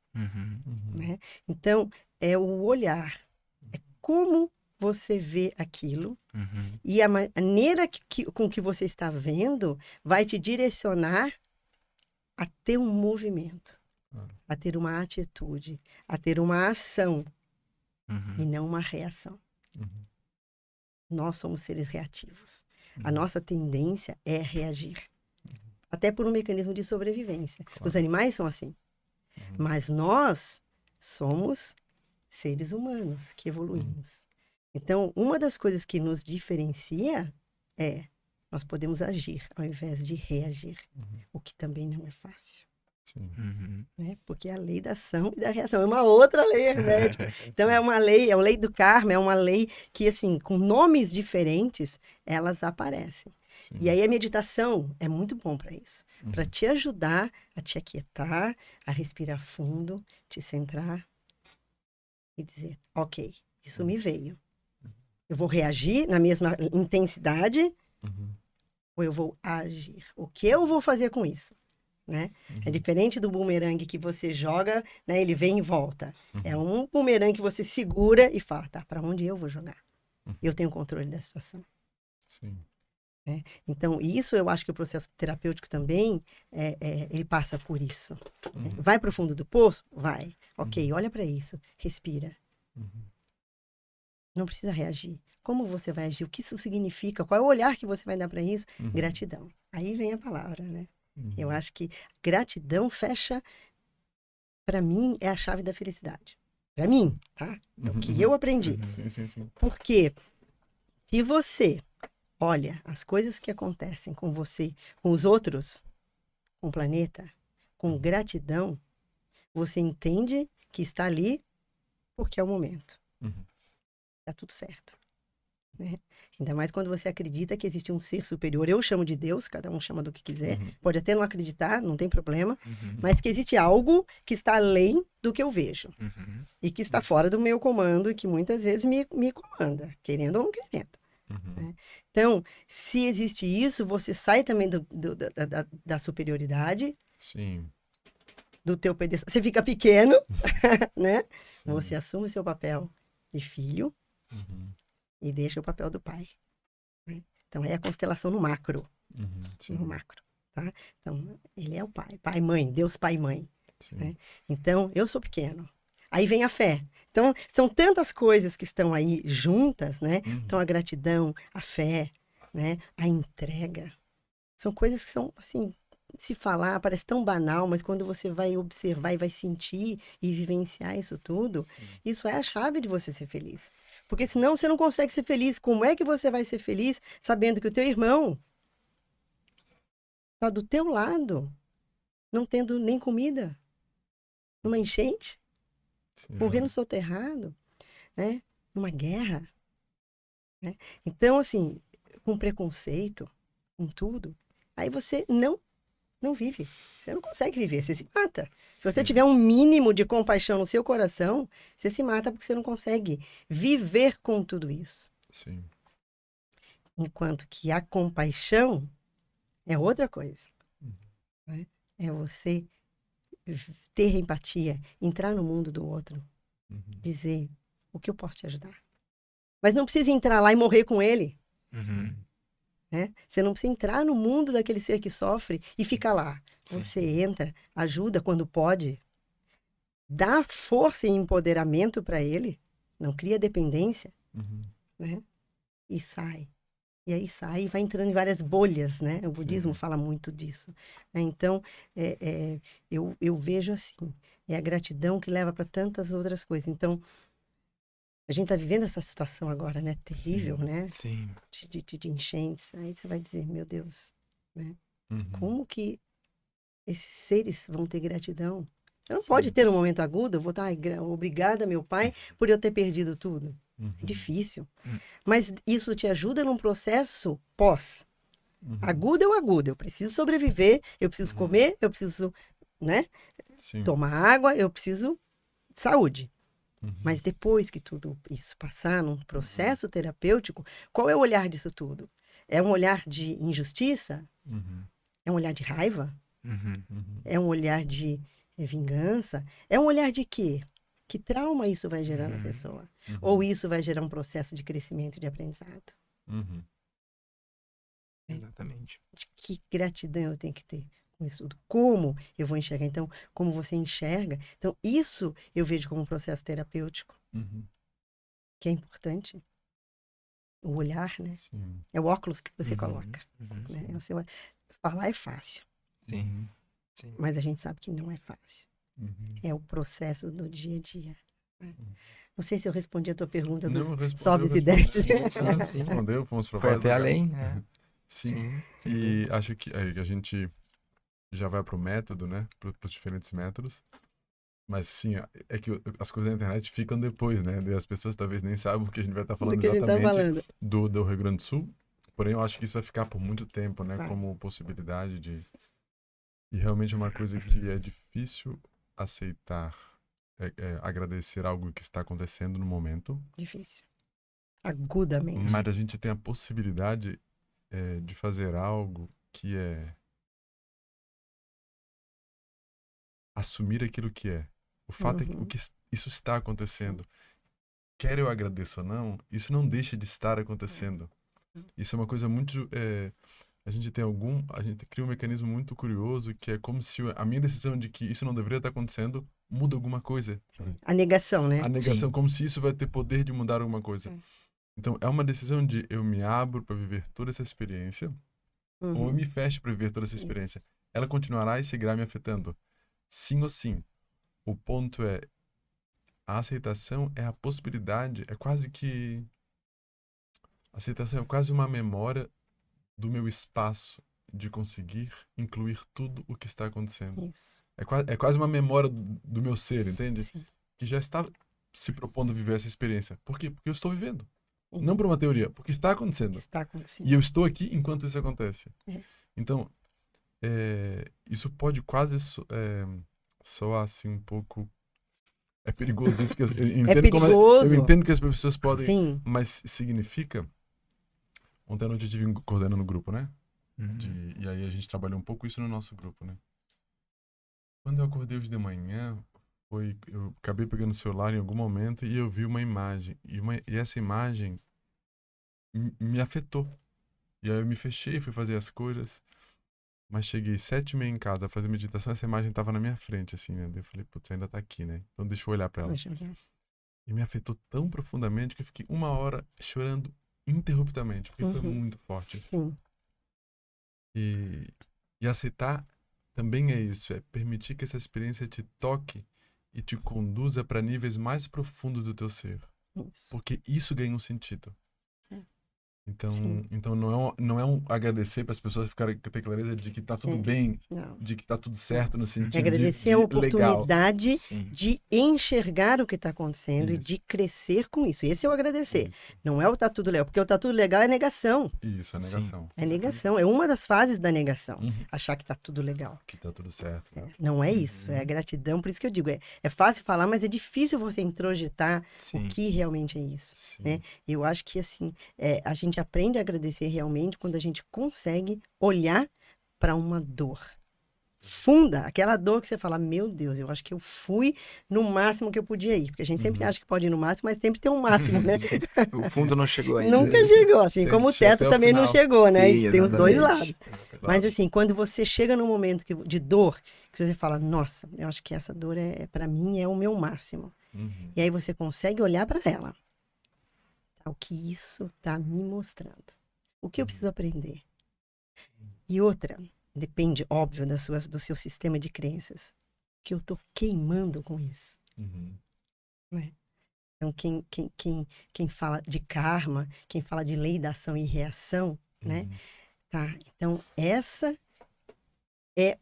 Né? Então, é o olhar. É como você vê aquilo e a maneira com que você está vendo vai te direcionar a ter um movimento, a ter uma atitude, a ter uma ação e não uma reação. Nós somos seres reativos. A nossa tendência é reagir. Até por um mecanismo de sobrevivência. Os animais são assim. Mas nós somos seres humanos que evoluímos. Então, uma das coisas que nos diferencia é nós podemos agir ao invés de reagir, o que também não é fácil. Sim. Né? Porque é a lei da ação e da reação é uma outra lei hermética. Então, é uma lei, é a lei do karma, é uma lei que, assim, com nomes diferentes, elas aparecem. Sim. E aí a meditação é muito bom para isso, para te ajudar a te aquietar, a respirar fundo, te centrar e dizer, ok, isso me veio. Eu vou reagir na mesma intensidade ou eu vou agir? O que eu vou fazer com isso? Né? É diferente do bumerangue que você joga, né? Ele vem e volta. É um bumerangue que você segura e fala, tá, para onde eu vou jogar? Eu tenho controle da situação. Sim. Né? Então, isso eu acho que o processo terapêutico também, ele passa por isso. Né? Vai para o fundo do poço? Vai. Ok, olha para isso. Respira. Não precisa reagir. Como você vai agir? O que isso significa? Qual é o olhar que você vai dar para isso? Gratidão. Aí vem a palavra, né? Eu acho que gratidão fecha, para mim, é a chave da felicidade. Para mim, tá? É o que eu aprendi. Sim. Porque se você olha as coisas que acontecem com você, com os outros, com o planeta, com gratidão, você entende que está ali porque é o momento. Tá tudo certo. Né? Ainda mais quando você acredita que existe um ser superior. Eu chamo de Deus, cada um chama do que quiser. Pode até não acreditar, não tem problema. Mas que existe algo que está além do que eu vejo. E que está fora do meu comando e que muitas vezes me comanda, querendo ou não querendo. Né? Então, se existe isso, você sai também da superioridade. Sim. Do teu pedestal. Você fica pequeno, né? Sim. Você assume o seu papel de filho e deixa o papel do pai. Né? Então, é a constelação no macro. No macro, tá? Então, ele é o pai. Pai, mãe. Deus, pai e mãe. Né? Então, eu sou pequeno. Aí vem a fé. Então, são tantas coisas que estão aí juntas, né? Então, a gratidão, a fé, né? A entrega. São coisas que são, assim, se falar, parece tão banal, mas quando você vai observar e vai sentir e vivenciar isso tudo, isso é a chave de você ser feliz. Porque senão você não consegue ser feliz. Como é que você vai ser feliz sabendo que o teu irmão está do teu lado, não tendo nem comida, numa enchente, morrendo soterrado, né? Numa guerra, né? Então, assim, com preconceito, com tudo, aí você não vive. Você não consegue viver, você se mata. Se você tiver um mínimo de compaixão no seu coração, você se mata porque você não consegue viver com tudo isso. Sim. Enquanto que a compaixão é outra coisa. Né? É você ter empatia, entrar no mundo do outro, dizer o que eu posso te ajudar. Mas não precisa entrar lá e morrer com ele. Uhum. Né? Você não precisa entrar no mundo daquele ser que sofre e ficar lá. Sim. Você entra, ajuda quando pode, dá força e empoderamento para ele, não cria dependência, né? E sai. E aí sai e vai entrando em várias bolhas, né? O budismo fala muito disso. Né? Então, eu vejo assim, é a gratidão que leva para tantas outras coisas. Então, a gente está vivendo essa situação agora, né? Terrível, né? Sim. De enchentes. Aí você vai dizer, meu Deus, né? Como que esses seres vão ter gratidão? Você não pode ter um momento agudo, eu vou estar obrigada, meu pai, por eu ter perdido tudo. É difícil. Mas isso te ajuda num processo pós. Agudo é o agudo. Eu preciso sobreviver, eu preciso comer, eu preciso, né? Tomar água, eu preciso saúde. Mas depois que tudo isso passar num processo terapêutico, qual é o olhar disso tudo? É um olhar de injustiça? É um olhar de raiva? É um olhar de vingança? É um olhar de quê? Que trauma isso vai gerar na pessoa? Ou isso vai gerar um processo de crescimento e de aprendizado? Exatamente. Que gratidão eu tenho que ter com isso tudo? Como eu vou enxergar? Então, como você enxerga? Então, isso eu vejo como um processo terapêutico. Que é importante. O olhar, né? Sim. É o óculos que você coloca. Né? É o seu... Falar é fácil. Sim. Mas a gente sabe que não é fácil. É o processo do dia a dia. Né? Não sei se eu respondi a tua pergunta dos sobes e desces. Sim. Respondeu, fomos para Foi vários até lugares. além, né? Sim. E acho que a gente já vai pro método, né? Para os diferentes métodos. Mas sim, é que as coisas na internet ficam depois, né? E as pessoas talvez nem saibam que a gente vai estar falando exatamente do Rio Grande do Sul. Porém, eu acho que isso vai ficar por muito tempo, né? Como possibilidade de... E realmente é uma coisa que é difícil aceitar, agradecer algo que está acontecendo no momento. Difícil. Agudamente. Mas a gente tem a possibilidade de fazer algo que é assumir aquilo que é. O fato é que isso está acontecendo. Sim. Quer eu agradeça ou não, isso não deixa de estar acontecendo. Isso é uma coisa muito... a gente cria um mecanismo muito curioso, que é como se a minha decisão de que isso não deveria estar acontecendo muda alguma coisa. A negação, né? A negação, como se isso vai ter poder de mudar alguma coisa. Então, é uma decisão de eu me abro para viver toda essa experiência, ou eu me fecho para viver toda essa experiência. Isso. Ela continuará e seguirá me afetando. Sim ou sim. O ponto é, a aceitação é a possibilidade, a aceitação é quase uma memória do meu espaço de conseguir incluir tudo o que está acontecendo. Isso. É quase uma memória do meu ser, entende? Sim. Que já está se propondo viver essa experiência. Por quê? Porque eu estou vivendo. Não por uma teoria, porque está acontecendo. Está acontecendo. E eu estou aqui enquanto isso acontece. Então, isso pode quase soar assim um pouco... É perigoso isso. Eu entendo que as pessoas podem... Sim. Mas significa... Ontem à noite eu estive coordenando o grupo, né? E aí a gente trabalhou um pouco isso no nosso grupo, né? Quando eu acordei hoje de manhã, eu acabei pegando o celular em algum momento e eu vi uma imagem. E essa imagem me afetou. E aí eu me fechei, fui fazer as coisas. Mas cheguei 7h30 em casa a fazer meditação, essa imagem estava na minha frente, assim, né? Daí eu falei, putz, ainda tá aqui, né? Então deixa eu olhar pra ela. E me afetou tão profundamente que eu fiquei 1 hora chorando interruptamente, porque foi muito forte. E aceitar também é isso, é permitir que essa experiência te toque e te conduza para níveis mais profundos do teu ser. Isso. Porque isso ganha um sentido. Então não é um agradecer para as pessoas ficarem ter clareza de que tá tudo bem, de que tá tudo certo no sentido agradecer de a oportunidade legal. de enxergar o que está acontecendo e de crescer com isso. Esse é o agradecer. Isso. Não é o tá tudo legal, porque o tá tudo legal é negação. Isso, é negação. Sim. É negação, é uma das fases da negação. Achar que tá tudo legal. Que tá tudo certo. Né? Não é isso, é a gratidão. Por isso que eu digo, é fácil falar, mas é difícil você introjetar o que realmente é isso. Né? Eu acho que assim, a gente aprende a agradecer realmente quando a gente consegue olhar para uma dor funda, aquela dor que você fala, meu Deus, eu acho que eu fui no máximo que eu podia ir. Porque a gente sempre acha que pode ir no máximo, mas sempre tem um máximo, né? O fundo não chegou ainda. Nunca chegou, assim como o teto também não chegou, né? Sim, tem os dois lados. Exatamente. Mas assim, quando você chega num momento de dor, que você fala, nossa, eu acho que essa dor para mim é o meu máximo. E aí você consegue olhar para ela. O que isso tá me mostrando? O que eu preciso aprender? E outra, depende, óbvio, do seu sistema de crenças. Que eu tô queimando com isso. Né? Então, quem fala de karma, quem fala de lei da ação e reação, né? Tá, então, essa é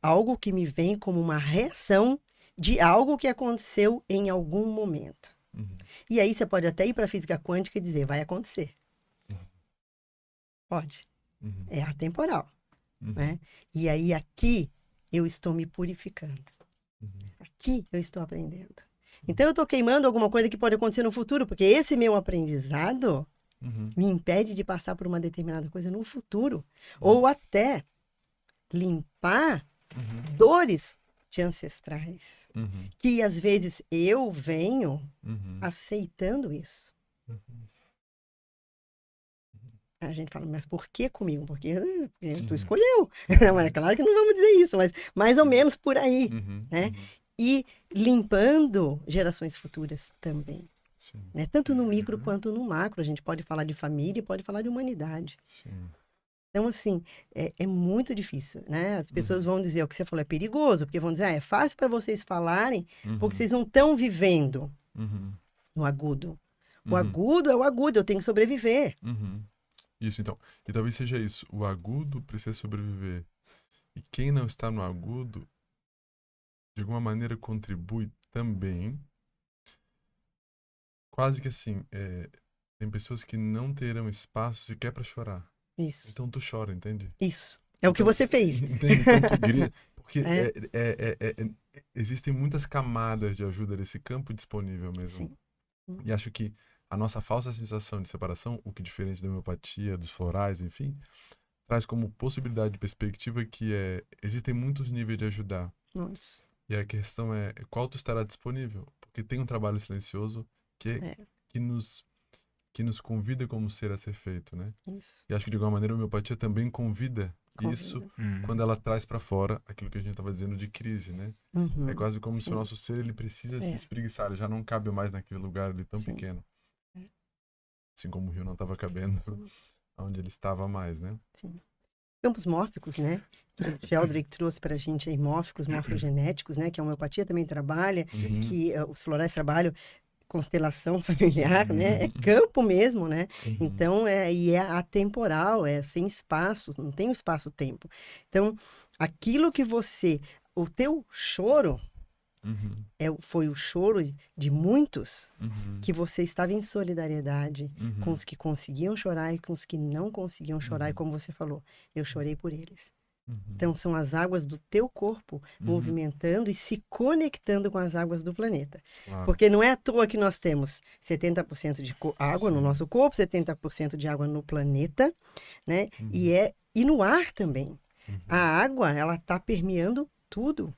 algo que me vem como uma reação de algo que aconteceu em algum momento. E aí você pode até ir para a física quântica e dizer, vai acontecer. Pode. É atemporal. Né? E aí aqui eu estou me purificando. Aqui eu estou aprendendo. Então eu estou queimando alguma coisa que pode acontecer no futuro, porque esse meu aprendizado me impede de passar por uma determinada coisa no futuro. Ou até limpar dores de ancestrais. Que às vezes eu venho aceitando isso. A gente fala, mas por que comigo? Porque tu escolheu. É claro que não vamos dizer isso, mas mais ou menos por aí. Né? E limpando gerações futuras também. Né? Tanto no micro quanto no macro. A gente pode falar de família e pode falar de humanidade. Então, assim, é muito difícil, né? As pessoas vão dizer, o que você falou é perigoso, porque vão dizer, é fácil para vocês falarem, porque vocês não estão vivendo no agudo. O agudo é o agudo, eu tenho que sobreviver. Isso, então. E talvez seja isso. O agudo precisa sobreviver. E quem não está no agudo, de alguma maneira, contribui também. Quase que assim, tem pessoas que não terão espaço sequer para chorar. Isso. Então tu chora, entende? Isso. É o que você fez. Entende? Então tu grita. Porque existem muitas camadas de ajuda desse campo disponível mesmo. Sim. E acho que a nossa falsa sensação de separação, o que é diferente da homeopatia, dos florais, enfim, traz como possibilidade de perspectiva que existem muitos níveis de ajudar. Nossa. E a questão é qual tu estará disponível. Porque tem um trabalho silencioso que nos convida como ser a ser feito, né? Isso. E acho que de alguma maneira a homeopatia também convida. Isso quando ela traz para fora aquilo que a gente estava dizendo de crise, né? É quase como se o nosso ser ele precisa se espreguiçar, ele já não cabe mais naquele lugar ali tão pequeno. Assim como o rio não estava cabendo onde ele estava mais, né? Sim. Campos mórficos, né? O Sheldrick trouxe para a gente aí morfogenéticos, né? Que a homeopatia também trabalha, que os florais trabalham constelação familiar, né? É campo mesmo, né? Sim. Então, é atemporal, sem espaço, não tem espaço-tempo. Então, aquilo que o teu choro foi o choro de muitos que você estava em solidariedade com os que conseguiam chorar e com os que não conseguiam chorar, e como você falou, eu chorei por eles. Então, são as águas do teu corpo movimentando e se conectando com as águas do planeta. Claro. Porque não é à toa que nós temos 70% de água no nosso corpo, 70% de água no planeta, né? E no ar também. A água, ela está permeando tudo.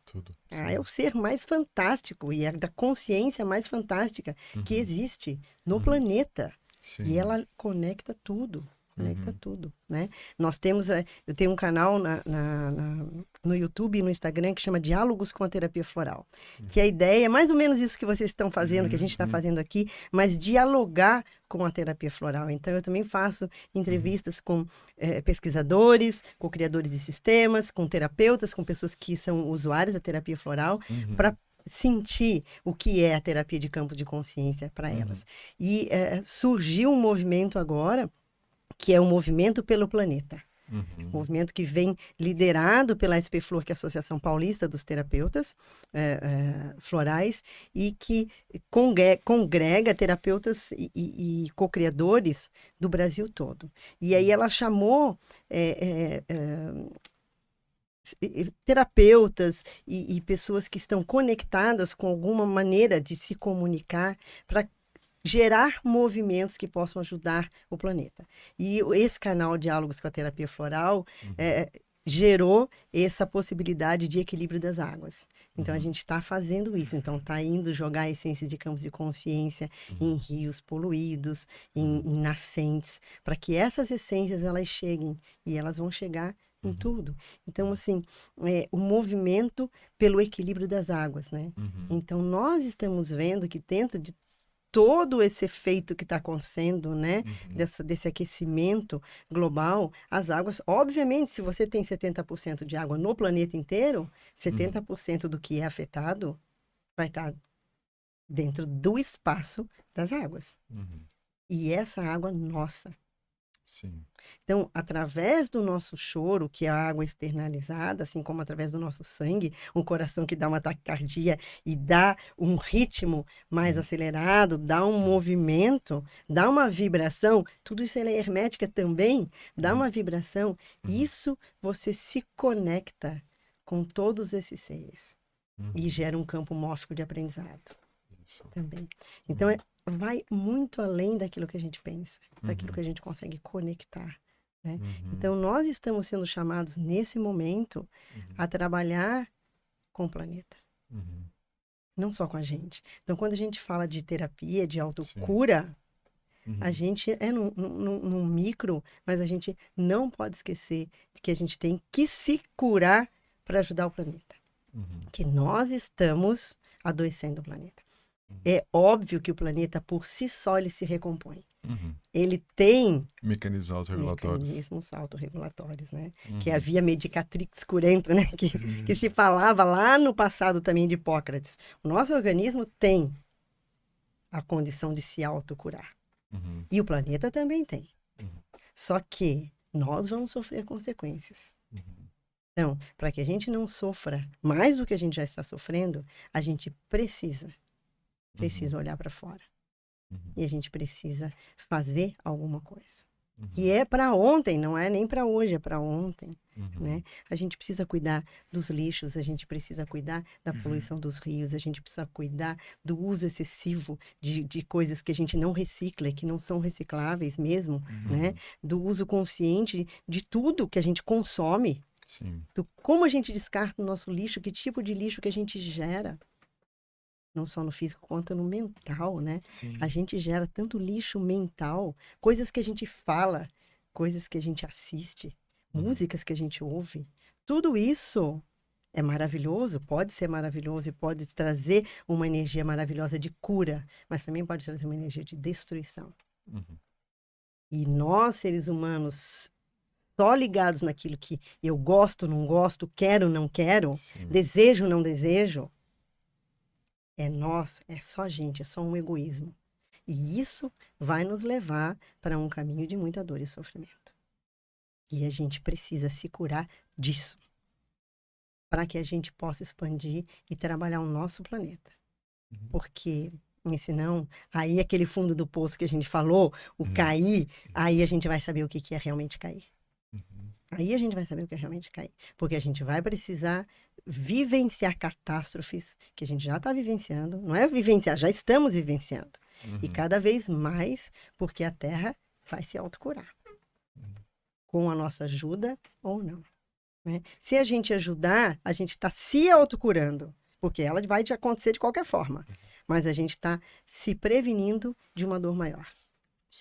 É o ser mais fantástico e é da consciência mais fantástica que existe no planeta. Sim. E ela conecta tudo. Conecta tudo, né? Nós temos, eu tenho um canal no YouTube e no Instagram que chama Diálogos com a Terapia Floral. Que a ideia é mais ou menos isso que vocês estão fazendo, que a gente está fazendo aqui, mas dialogar com a terapia floral. Então, eu também faço entrevistas com pesquisadores, com criadores de sistemas, com terapeutas, com pessoas que são usuários da terapia floral, para sentir o que é a terapia de campo de consciência para elas. E surgiu um movimento agora, que é o Movimento pelo Planeta. Um movimento que vem liderado pela SP Flor, que é a Associação Paulista dos Terapeutas Florais, e que congrega terapeutas e co-criadores do Brasil todo. E aí ela chamou terapeutas e pessoas que estão conectadas com alguma maneira de se comunicar para gerar movimentos que possam ajudar o planeta. E esse canal Diálogos com a Terapia Floral gerou essa possibilidade de equilíbrio das águas. Então, a gente está fazendo isso. Então, está indo jogar essências de campos de consciência em rios poluídos, em nascentes, para que essas essências, elas cheguem. E elas vão chegar em tudo. Então, assim, o movimento pelo equilíbrio das águas, né? Então, nós estamos vendo que dentro de todo esse efeito que está acontecendo, né? Desse aquecimento global, as águas, obviamente, se você tem 70% de água no planeta inteiro, 70% do que é afetado vai estar dentro do espaço das águas. E essa água nossa. Sim. Então, através do nosso choro, que é a água externalizada, assim como através do nosso sangue, um coração que dá uma taquicardia e dá um ritmo mais acelerado, dá um movimento, dá uma vibração, tudo isso ela é hermética também, dá uma vibração. Isso você se conecta com todos esses seres e gera um campo mórfico de aprendizado. Isso. Também. Então, vai muito além daquilo que a gente pensa, daquilo que a gente consegue conectar, né? Então, nós estamos sendo chamados, nesse momento, a trabalhar com o planeta. Não só com a gente. Então, quando a gente fala de terapia, de autocura, a gente é num micro, mas a gente não pode esquecer que a gente tem que se curar para ajudar o planeta. Que nós estamos adoecendo o planeta. É óbvio que o planeta, por si só, ele se recompõe. Ele tem mecanismos autorregulatórios, né? Que é a via medicatrix curento, né? Que se falava lá no passado também de Hipócrates. O nosso organismo tem a condição de se autocurar. E o planeta também tem. Só que nós vamos sofrer consequências. Então, para que a gente não sofra mais do que a gente já está sofrendo, a gente precisa olhar para fora. E a gente precisa fazer alguma coisa. E é para ontem, não é nem para hoje, é para ontem. Né? A gente precisa cuidar dos lixos, a gente precisa cuidar da poluição dos rios, a gente precisa cuidar do uso excessivo de coisas que a gente não recicla, que não são recicláveis mesmo, né? Do uso consciente de tudo que a gente consome. Sim. Do como a gente descarta o nosso lixo, que tipo de lixo que a gente gera. Não só no físico, quanto no mental, né? Sim. A gente gera tanto lixo mental, coisas que a gente fala, coisas que a gente assiste, músicas que a gente ouve. Tudo isso é maravilhoso, pode ser maravilhoso e pode trazer uma energia maravilhosa de cura, mas também pode trazer uma energia de destruição. E nós, seres humanos, só ligados naquilo que eu gosto, não gosto, quero, não quero, desejo, não desejo, é nós, é só a gente, é só um egoísmo. E isso vai nos levar para um caminho de muita dor e sofrimento. E a gente precisa se curar disso, para que a gente possa expandir e trabalhar o nosso planeta. Porque, senão, aí aquele fundo do poço que a gente falou, o cair, aí a gente vai saber o que é realmente cair. Aí a gente vai saber o que é realmente cair. Porque a gente vai precisar vivenciar catástrofes que a gente já está vivenciando. Não é vivenciar, já estamos vivenciando. E cada vez mais, porque a Terra vai se autocurar. Com a nossa ajuda ou não. Né? Se a gente ajudar, a gente está se autocurando. Porque ela vai acontecer de qualquer forma. Mas a gente está se prevenindo de uma dor maior.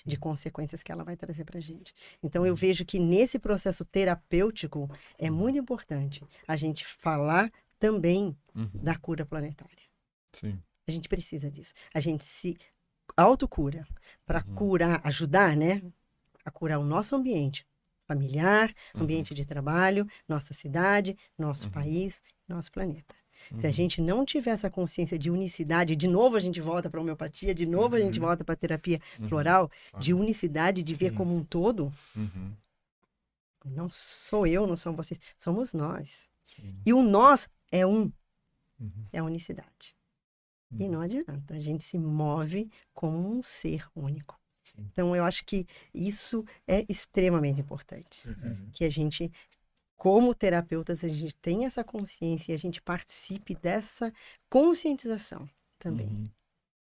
De consequências que ela vai trazer para a gente. Então, eu vejo que nesse processo terapêutico é muito importante a gente falar também da cura planetária. Sim. A gente precisa disso. A gente se autocura para curar, ajudar, né? A curar o nosso ambiente familiar, ambiente de trabalho, nossa cidade, nosso país, nosso planeta. Se a gente não tiver essa consciência de unicidade, de novo a gente volta para a homeopatia, de novo a gente volta para a terapia floral, de unicidade, de ver como um todo, não sou eu, não são vocês, somos nós. E o nós é é a unicidade. E não adianta, a gente se move como um ser único. Então, eu acho que isso é extremamente importante, que a gente... Como terapeutas, a gente tem essa consciência e a gente participe dessa conscientização também.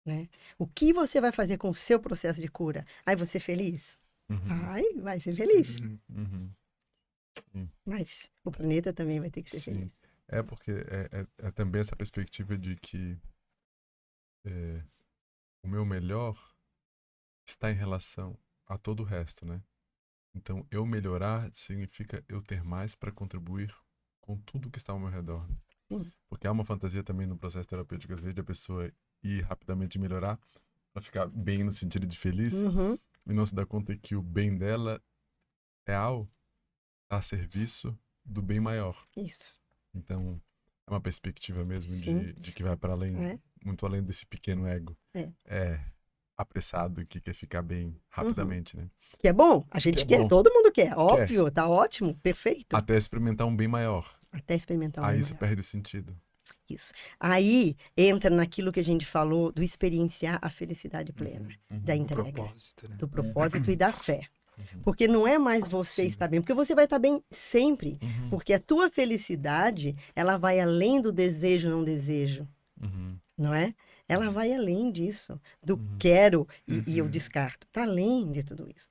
Né? O que você vai fazer com o seu processo de cura? Vai ser feliz? Vai ser feliz. Sim. Mas o planeta também vai ter que ser Sim. feliz. É porque é também essa perspectiva de que o meu melhor está em relação a todo o resto, né? Então, eu melhorar significa eu ter mais para contribuir com tudo que está ao meu redor. Sim. Porque há uma fantasia também no processo terapêutico, às vezes, de a pessoa ir rapidamente melhorar para ficar bem no sentido de feliz e não se dar conta que o bem dela real está a serviço do bem maior. Isso. Então, é uma perspectiva mesmo Sim. de que vai para além, muito além desse pequeno ego. Apressado, que quer ficar bem rapidamente, né? Que é bom, a gente quer, todo mundo quer, óbvio, tá ótimo, perfeito. Até experimentar um bem maior. Até experimentar um Aí bem isso maior. perde o sentido. Isso. Aí entra naquilo que a gente falou do experienciar a felicidade plena, da entrega, do propósito, né? Do propósito e da fé. Porque não é mais você estar bem, porque você vai estar bem sempre, porque a tua felicidade, ela vai além do desejo, não desejo, não é? Ela vai além disso, do quero e eu descarto. Está além de tudo isso.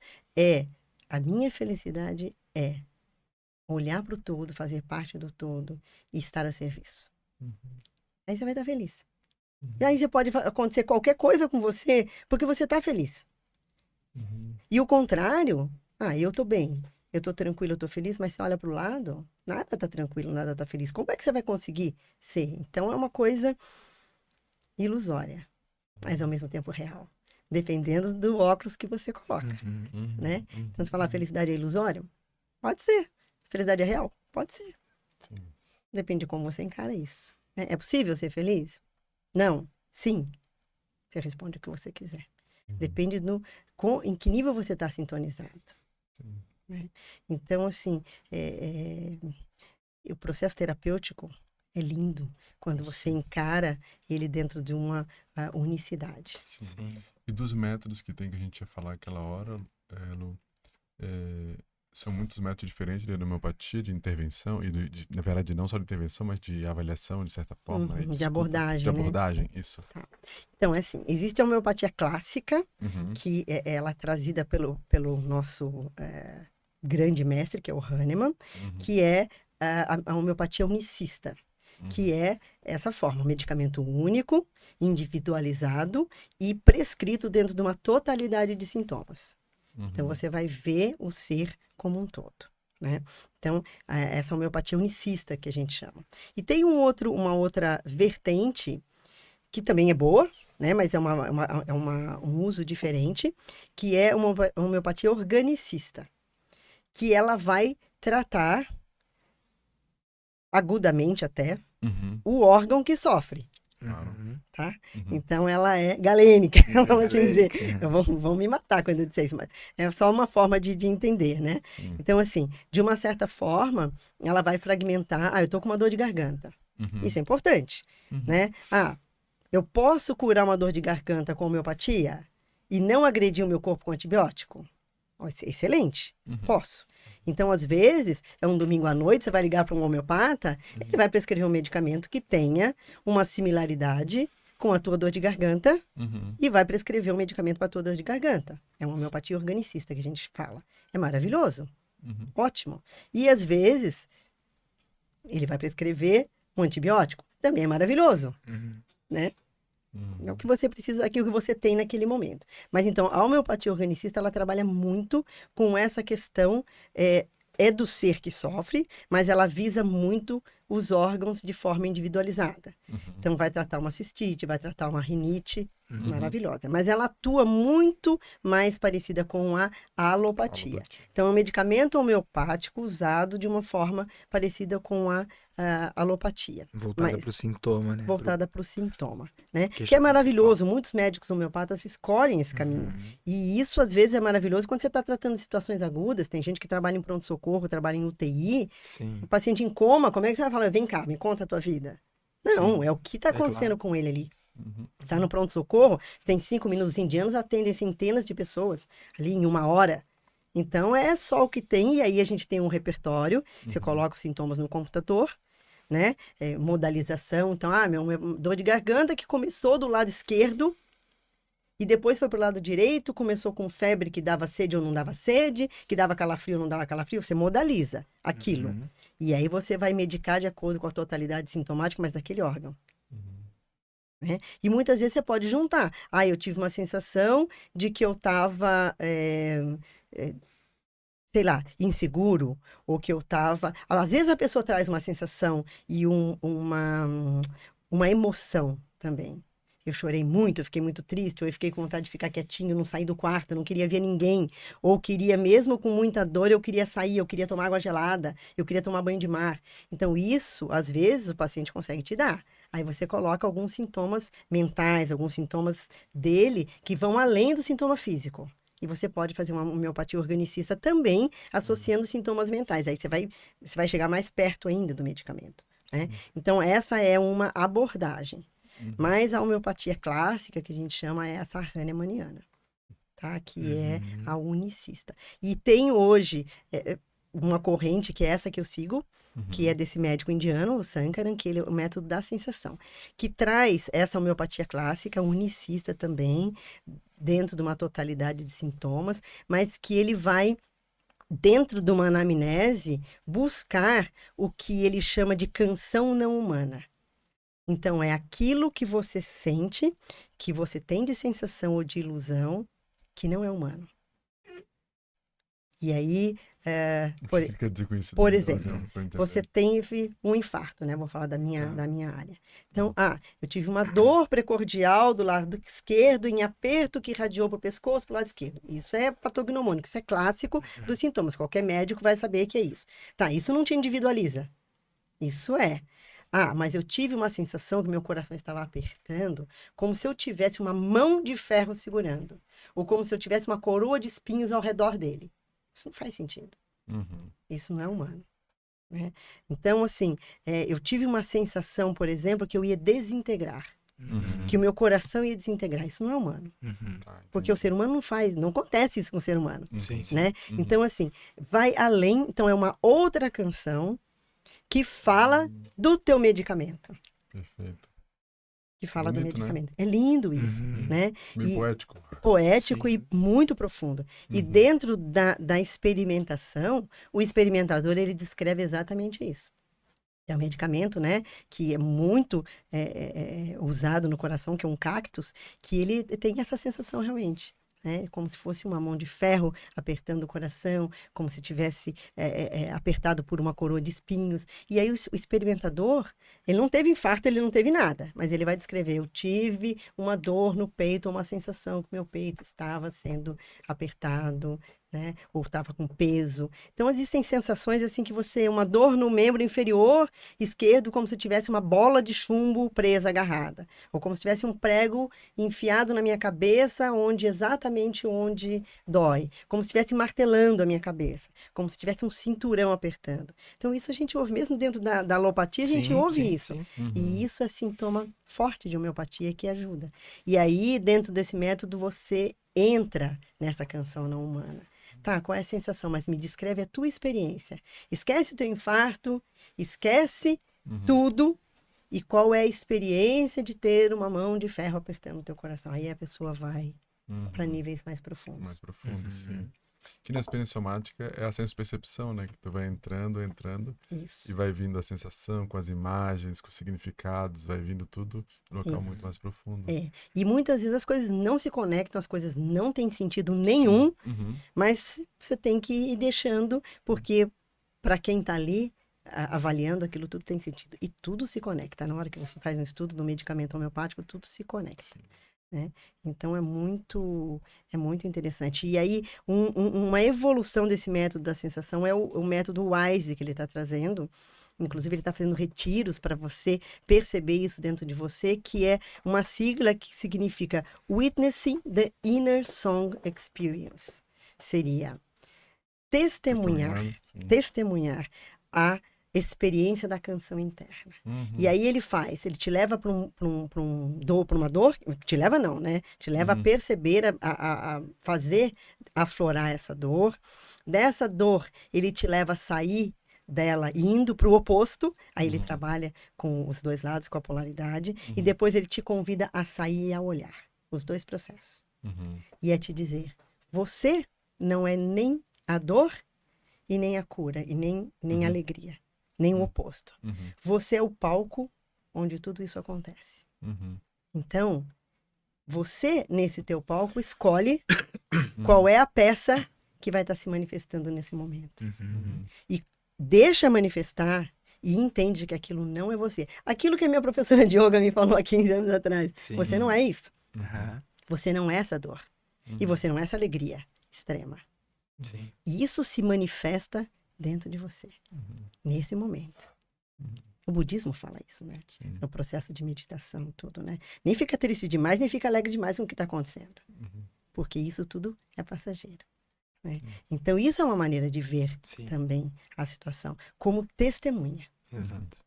A minha felicidade é olhar para o todo, fazer parte do todo e estar a serviço. Aí você vai estar feliz. E aí pode acontecer qualquer coisa com você, porque você está feliz. E o contrário, eu estou bem, eu estou tranquilo, eu estou feliz, mas você olha para o lado, nada está tranquilo, nada está feliz. Como é que você vai conseguir ser? Então é uma coisa ilusória, mas ao mesmo tempo real, dependendo do óculos que você coloca, né? Então, se falar felicidade é ilusório, pode ser. Felicidade é real, pode ser. Sim. Depende de como você encara isso. É possível ser feliz? Não. Sim. Você responde o que você quiser. Depende em que nível você está sintonizado. Né? Então, assim, o processo terapêutico é lindo quando você encara ele dentro de uma unicidade. Sim. E dos métodos que tem que a gente ia falar aquela hora, Lu, são muitos métodos diferentes de homeopatia, de intervenção, e na verdade não só de intervenção, mas de avaliação, de certa forma. De abordagem. De abordagem, né? Isso. Tá. Então, é assim, existe a homeopatia clássica, que ela é trazida pelo nosso grande mestre, que é o Hahnemann, que é a homeopatia unicista, que é essa forma, um medicamento único, individualizado e prescrito dentro de uma totalidade de sintomas. Então, você vai ver o ser como um todo, né? Então, essa homeopatia unicista que a gente chama. E tem uma outra vertente, que também é boa, né? Mas é um uso diferente, que é uma homeopatia organicista, que ela vai tratar agudamente até o órgão que sofre. Tá? Então ela é galênica, vamos dizer. Vão me matar quando eu disser isso, mas é só uma forma de entender, né? Sim. Então, assim, de uma certa forma, ela vai fragmentar. Eu tô com uma dor de garganta. Isso é importante, né? Eu posso curar uma dor de garganta com homeopatia e não agredir o meu corpo com antibiótico? Excelente, posso. Então, às vezes, é um domingo à noite, você vai ligar para um homeopata, ele vai prescrever um medicamento que tenha uma similaridade com a tua dor de garganta e vai prescrever um medicamento para a tua dor de garganta. É uma homeopatia organicista que a gente fala. É maravilhoso. Ótimo. E, às vezes, ele vai prescrever um antibiótico. Também é maravilhoso. Né? É o que você precisa, aquilo que você tem naquele momento. Mas então, a homeopatia organicista, ela trabalha muito com essa questão, do ser que sofre, mas ela visa muito os órgãos de forma individualizada. Então, vai tratar uma cistite, vai tratar uma rinite, maravilhosa. Mas ela atua muito mais parecida com a alopatia. Então, é um medicamento homeopático usado de uma forma parecida com a alopatia. Voltada para o sintoma, né? Voltada para o sintoma, né? Que é maravilhoso. Muitos médicos homeopatas escolhem esse caminho. E isso, às vezes, é maravilhoso quando você está tratando de situações agudas. Tem gente que trabalha em pronto-socorro, trabalha em UTI. Sim. O paciente em coma, como é que você vai falar? Vem cá, me conta a tua vida. Não, sim. É o que está acontecendo com ele ali. Está no pronto-socorro, tem 5 minutos indianos, atendem centenas de pessoas ali em 1 hora. Então, é só o que tem. E aí, a gente tem um repertório. Você coloca os sintomas no computador, né? Modalização. Então, minha dor de garganta que começou do lado esquerdo E depois foi pro lado direito, começou com febre que dava sede ou não dava sede, que dava calafrio ou não dava calafrio, você modaliza aquilo. E aí você vai medicar de acordo com a totalidade sintomática, mas daquele órgão. Né? E muitas vezes você pode juntar. Eu tive uma sensação de que eu estava, sei lá, inseguro, ou que eu estava... Às vezes a pessoa traz uma sensação e uma emoção também. Eu chorei muito, eu fiquei muito triste, ou eu fiquei com vontade de ficar quietinho, não sair do quarto, não queria ver ninguém, ou queria, mesmo com muita dor, eu queria sair, eu queria tomar água gelada, eu queria tomar banho de mar. Então, isso, às vezes, o paciente consegue te dar. Aí você coloca alguns sintomas mentais, alguns sintomas dele, que vão além do sintoma físico. E você pode fazer uma homeopatia organicista também, associando sintomas mentais. Aí você vai chegar mais perto ainda do medicamento. Né? Então, essa é uma abordagem. Mas a homeopatia clássica, que a gente chama, é essa hahnemanniana, tá? Que é a unicista. E tem hoje uma corrente, que é essa que eu sigo, que é desse médico indiano, o Sankaran, que ele é o método da sensação, que traz essa homeopatia clássica, unicista também, dentro de uma totalidade de sintomas, mas que ele vai, dentro de uma anamnese, buscar o que ele chama de canção não humana. Então, é aquilo que você sente, que você tem de sensação ou de ilusão, que não é humano. E aí... o que quer dizer com isso? Por exemplo, você teve um infarto, né? Vou falar da minha área. Então, eu tive uma dor precordial do lado esquerdo, em aperto que irradiou para o pescoço, para o lado esquerdo. Isso é patognomônico, isso é clássico dos sintomas. Qualquer médico vai saber que é isso. Tá, isso não te individualiza. Isso é. Mas eu tive uma sensação que meu coração estava apertando, como se eu tivesse uma mão de ferro segurando. Ou como se eu tivesse uma coroa de espinhos ao redor dele. Isso não faz sentido. Isso não é humano. Né? Então, assim, eu tive uma sensação, por exemplo, que eu ia desintegrar. Que o meu coração ia desintegrar. Isso não é humano. Porque o ser humano não acontece isso com o ser humano. Né? Então, assim, vai além. Então, é uma outra canção que fala do teu medicamento. Perfeito. Que fala Bonito, do medicamento. Né? É lindo isso, né? Meio poético. Poético e muito profundo. E dentro da experimentação, o experimentador, ele descreve exatamente isso. É um medicamento, né, que é muito usado no coração, que é um cactus, que ele tem essa sensação realmente. Né? Como se fosse uma mão de ferro apertando o coração, como se tivesse apertado por uma coroa de espinhos. E aí o experimentador, ele não teve infarto, ele não teve nada, mas ele vai descrever: eu tive uma dor no peito, uma sensação que meu peito estava sendo apertado, né? Ou estava com peso. Então, existem sensações assim que uma dor no membro inferior esquerdo, como se tivesse uma bola de chumbo presa, agarrada. Ou como se tivesse um prego enfiado na minha cabeça, exatamente onde dói. Como se estivesse martelando a minha cabeça. Como se tivesse um cinturão apertando. Então, isso a gente ouve, mesmo dentro da alopatia, a gente ouve isso. E isso é sintoma forte de homeopatia que ajuda. E aí, dentro desse método, você entra nessa canção não humana. Tá, qual é a sensação? Mas me descreve a tua experiência. Esquece o teu infarto, esquece tudo. E qual é a experiência de ter uma mão de ferro apertando o teu coração? Aí a pessoa vai para níveis mais profundos. Mais profundos, sim. Que na experiência somática é a senso-percepção, né? Que tu vai entrando. Isso. E vai vindo a sensação com as imagens, com os significados, vai vindo tudo em um local muito mais profundo. E muitas vezes as coisas não se conectam, as coisas não têm sentido nenhum, mas você tem que ir deixando, porque para quem está ali avaliando, aquilo tudo tem sentido. E tudo se conecta. Na hora que você faz um estudo do medicamento homeopático, tudo se conecta. Né? Então, é muito interessante. E aí, uma evolução desse método da sensação é o método WISE que ele está trazendo. Inclusive, ele está fazendo retiros para você perceber isso dentro de você, que é uma sigla que significa Witnessing the Inner Song Experience. Seria testemunhar a experiência da canção interna. E aí ele te leva para uma dor, te leva não, né? Te leva a perceber, a fazer aflorar essa dor. Dessa dor, ele te leva a sair dela indo para o oposto, aí ele trabalha com os dois lados, com a polaridade, e depois ele te convida a sair e a olhar. Os dois processos. E é te dizer, você não é nem a dor e nem a cura, e nem a alegria, nem o oposto. Você é o palco onde tudo isso acontece. Então, você, nesse teu palco, escolhe qual é a peça que vai estar se manifestando nesse momento. E deixa manifestar e entende que aquilo não é você. Aquilo que a minha professora de yoga me falou há 15 anos atrás. Sim. Você não é isso. Você não é essa dor. E você não é essa alegria extrema. Sim. E isso se manifesta dentro de você, nesse momento. O budismo fala isso, né? Sim. No processo de meditação, tudo, né? Nem fica triste demais, nem fica alegre demais com o que está acontecendo. Porque isso tudo é passageiro. Né? Então, isso é uma maneira de ver também a situação, como testemunha. Exato.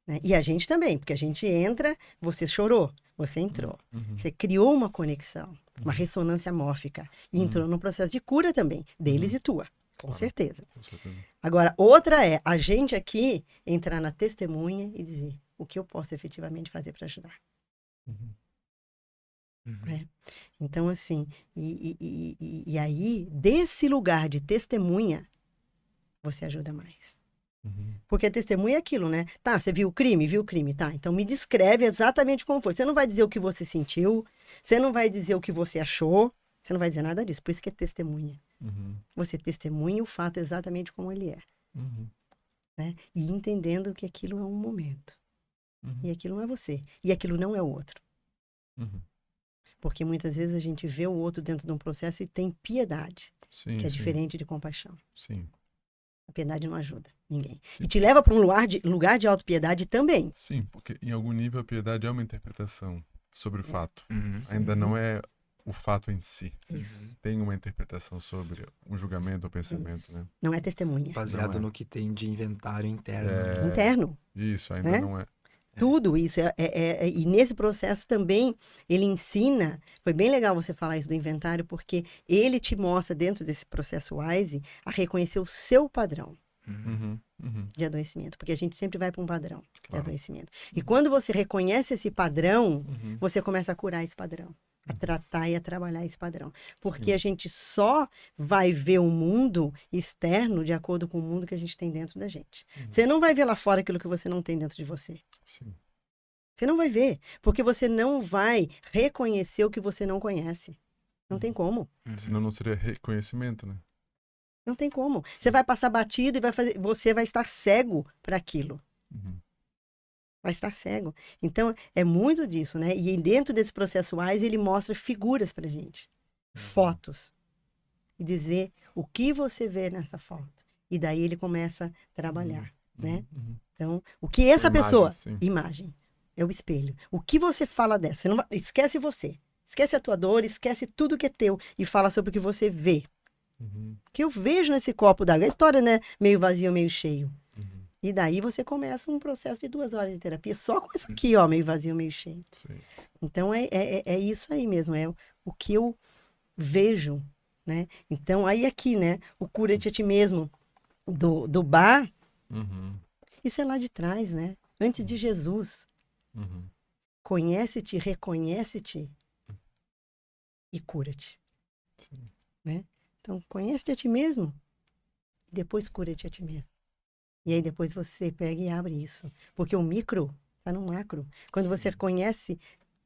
Né? E a gente também, porque a gente entra, você chorou, você entrou. Você criou uma conexão, uma ressonância mórfica. E entrou no processo de cura também, deles e tua. Com certeza. Agora, outra é a gente aqui entrar na testemunha e dizer o que eu posso efetivamente fazer para ajudar. Né? Então, assim, e aí, desse lugar de testemunha, você ajuda mais. Porque a testemunha é aquilo, né? Tá, você viu o crime, tá. Então, me descreve exatamente como foi. Você não vai dizer o que você sentiu, você não vai dizer o que você achou, você não vai dizer nada disso. Por isso que é testemunha. Você testemunha o fato exatamente como ele é. Né? E entendendo que aquilo é um momento. E aquilo não é você. E aquilo não é o outro. Porque muitas vezes a gente vê o outro dentro de um processo e tem piedade. Sim, que é diferente de compaixão. Sim. A piedade não ajuda ninguém. E te leva para um lugar de autopiedade também. Sim, porque em algum nível a piedade é uma interpretação sobre o fato. Ainda não é o fato em si. Isso. Tem uma interpretação sobre um julgamento ou pensamento, Isso. né? Não é testemunha. Baseado no que tem de inventário interno. Interno. Isso, ainda não é. Tudo isso. E nesse processo também, ele ensina... Foi bem legal você falar isso do inventário, porque ele te mostra, dentro desse processo WISE, a reconhecer o seu padrão de adoecimento. Porque a gente sempre vai para um padrão de adoecimento. E quando você reconhece esse padrão, você começa a curar esse padrão. A tratar e a trabalhar esse padrão. Porque a gente só vai ver o mundo externo de acordo com o mundo que a gente tem dentro da gente. Você não vai ver lá fora aquilo que você não tem dentro de você. Sim. Você não vai ver. Porque você não vai reconhecer o que você não conhece. Não tem como. Senão não seria reconhecimento, né? Não tem como. Você vai passar batido e você vai estar cego para aquilo. Vai estar cego. Então, é muito disso, né? E dentro desse processo WISE, ele mostra figuras pra gente. Fotos. E dizer o que você vê nessa foto. E daí ele começa a trabalhar, né? Então, o que essa pessoa... Imagem. É o espelho. O que você fala dessa? Você não vai... Esquece você. Esquece a tua dor, esquece tudo que é teu. E fala sobre o que você vê. O que eu vejo nesse copo d'água. A história, né? Meio vazio, meio cheio. E daí você começa um processo de 2 horas de terapia só com isso aqui, ó, meio vazio, meio cheio. Sim. Então, é isso aí mesmo, é o que eu vejo, né? Então, aí aqui, né, o cura-te a ti mesmo do bar, isso é lá de trás, né? Antes de Jesus. Conhece-te, reconhece-te e cura-te. Né? Então, conhece-te a ti mesmo e depois cura-te a ti mesmo. E aí depois você pega e abre isso. Porque o micro está no macro. Quando você conhece,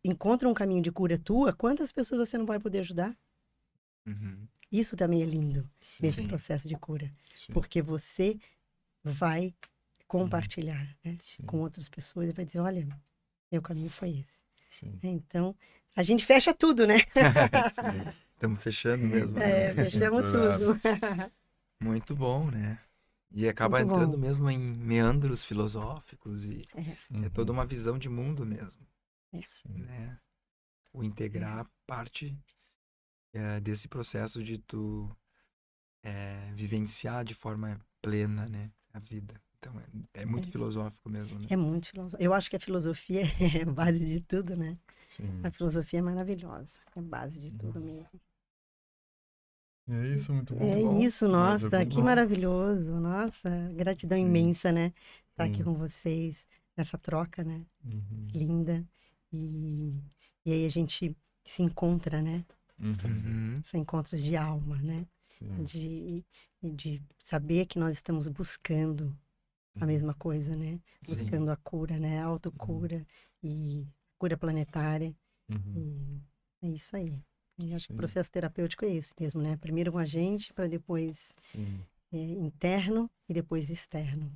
encontra um caminho de cura tua, quantas pessoas você não vai poder ajudar? Isso também é lindo nesse processo de cura. Porque você vai compartilhar, né, com outras pessoas e vai dizer, olha, meu caminho foi esse. Então, a gente fecha tudo, né? Estamos fechando mesmo. Fechamos tudo. Muito bom, né? E acaba entrando mesmo em meandros filosóficos e é toda uma visão de mundo mesmo. Né? O integrar parte desse processo de tu vivenciar de forma plena, né, a vida. Então é muito filosófico mesmo, né? É muito filosófico. Eu acho que a filosofia é a base de tudo, né? A filosofia é maravilhosa. É a base de tudo mesmo. É isso, muito bom. É isso, nossa, que maravilhoso. Nossa, gratidão imensa, né? Estar aqui com vocês, nessa troca, né? Linda. E aí a gente se encontra, né? São encontros de alma, né? Sim. De saber que nós estamos buscando a mesma coisa, né? Buscando a cura, né? A autocura e cura planetária. E é isso aí. E acho que o processo terapêutico é esse mesmo, né? Primeiro com a gente, para depois interno e depois externo.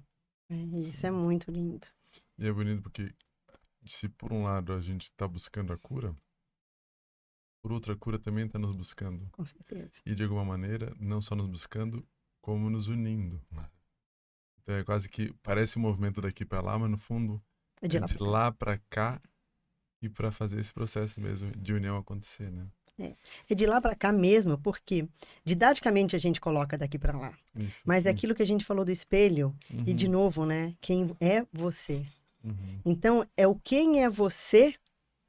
Né? E isso é muito lindo. E é bonito porque se por um lado a gente está buscando a cura, por outra, a cura também está nos buscando. Com certeza. E de alguma maneira, não só nos buscando, como nos unindo. Então é quase que parece um movimento daqui para lá, mas no fundo é de lá para cá e para fazer esse processo mesmo de união acontecer, né? É de lá para cá mesmo, porque didaticamente a gente coloca daqui para lá. Isso, mas é aquilo que a gente falou do espelho, e de novo, né? Quem é você. Então, é o quem é você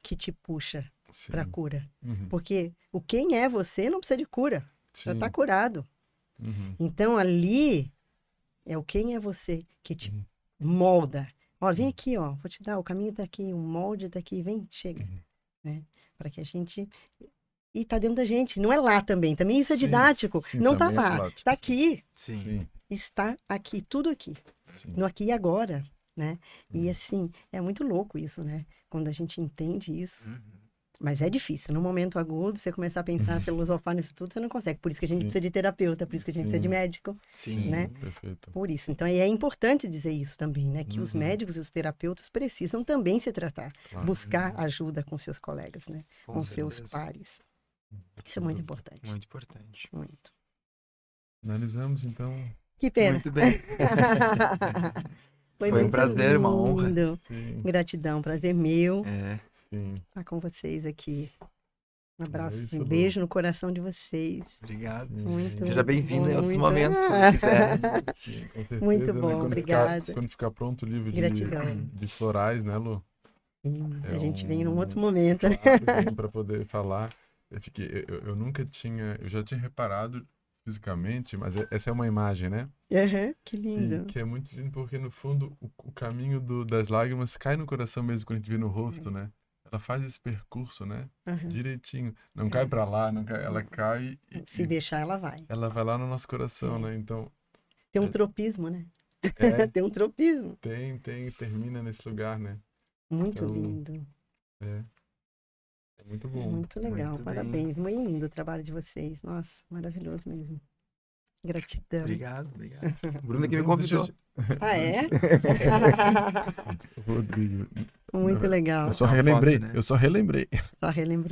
que te puxa para a cura. Porque o quem é você não precisa de cura. Já está curado. Então, ali é o quem é você que te molda. Ó, vem aqui, ó. Vou te dar, o caminho tá aqui, o molde tá aqui. Vem, chega. Né? Para que a gente... E tá dentro da gente. Não é lá também. Também isso é didático. Não tá lá. Tá aqui. Sim. Está aqui. Tudo aqui. Sim. No aqui e agora. Né? E assim, é muito louco isso, né? Quando a gente entende isso. Mas é difícil. No momento agudo, você começar a pensar, filosofar nisso tudo, você não consegue. Por isso que a gente precisa de terapeuta, por isso que a gente precisa de médico. Né? Perfeito. Por isso. Então, é importante dizer isso também, né? Que os médicos e os terapeutas precisam também se tratar. Buscar ajuda com seus colegas, né? Com seus pares. Isso é muito importante. Muito importante. Muito. Analisamos, então. Que pena. Muito bem. Foi um prazer, lindo. uma honra. Sim. Gratidão, prazer meu Sim. estar com vocês aqui. Um abraço, isso, um beijo no coração de vocês. Obrigado. Muito Seja bem-vindo em outros muito- momentos, quando quiser. Sim, com certeza. Muito né? bom, Quando obrigada. quando ficar pronto o livro Gratidão. de florais, né, Lu? A gente vem num outro momento. Para poder falar. Eu nunca tinha, eu já tinha reparado fisicamente, mas essa é uma imagem, né? Que lindo. E que é muito lindo porque, no fundo, o caminho das lágrimas cai no coração mesmo quando a gente vê no rosto, né? Ela faz esse percurso, né? Direitinho. Não cai para lá, não cai, ela cai Se deixar, ela vai. ela vai lá no nosso coração, né? Então... Tem um tropismo, né? É. Tem um tropismo. Termina nesse lugar, né? Muito Então, lindo. É muito bom. Muito legal. Muito Parabéns. Muito lindo o trabalho de vocês. Nossa, maravilhoso mesmo. Gratidão. Obrigado. Bruna que me convidou. Ah, é? Rodrigo. Muito legal. Eu só relembrei. né? Eu só relembrei. Só relembrando.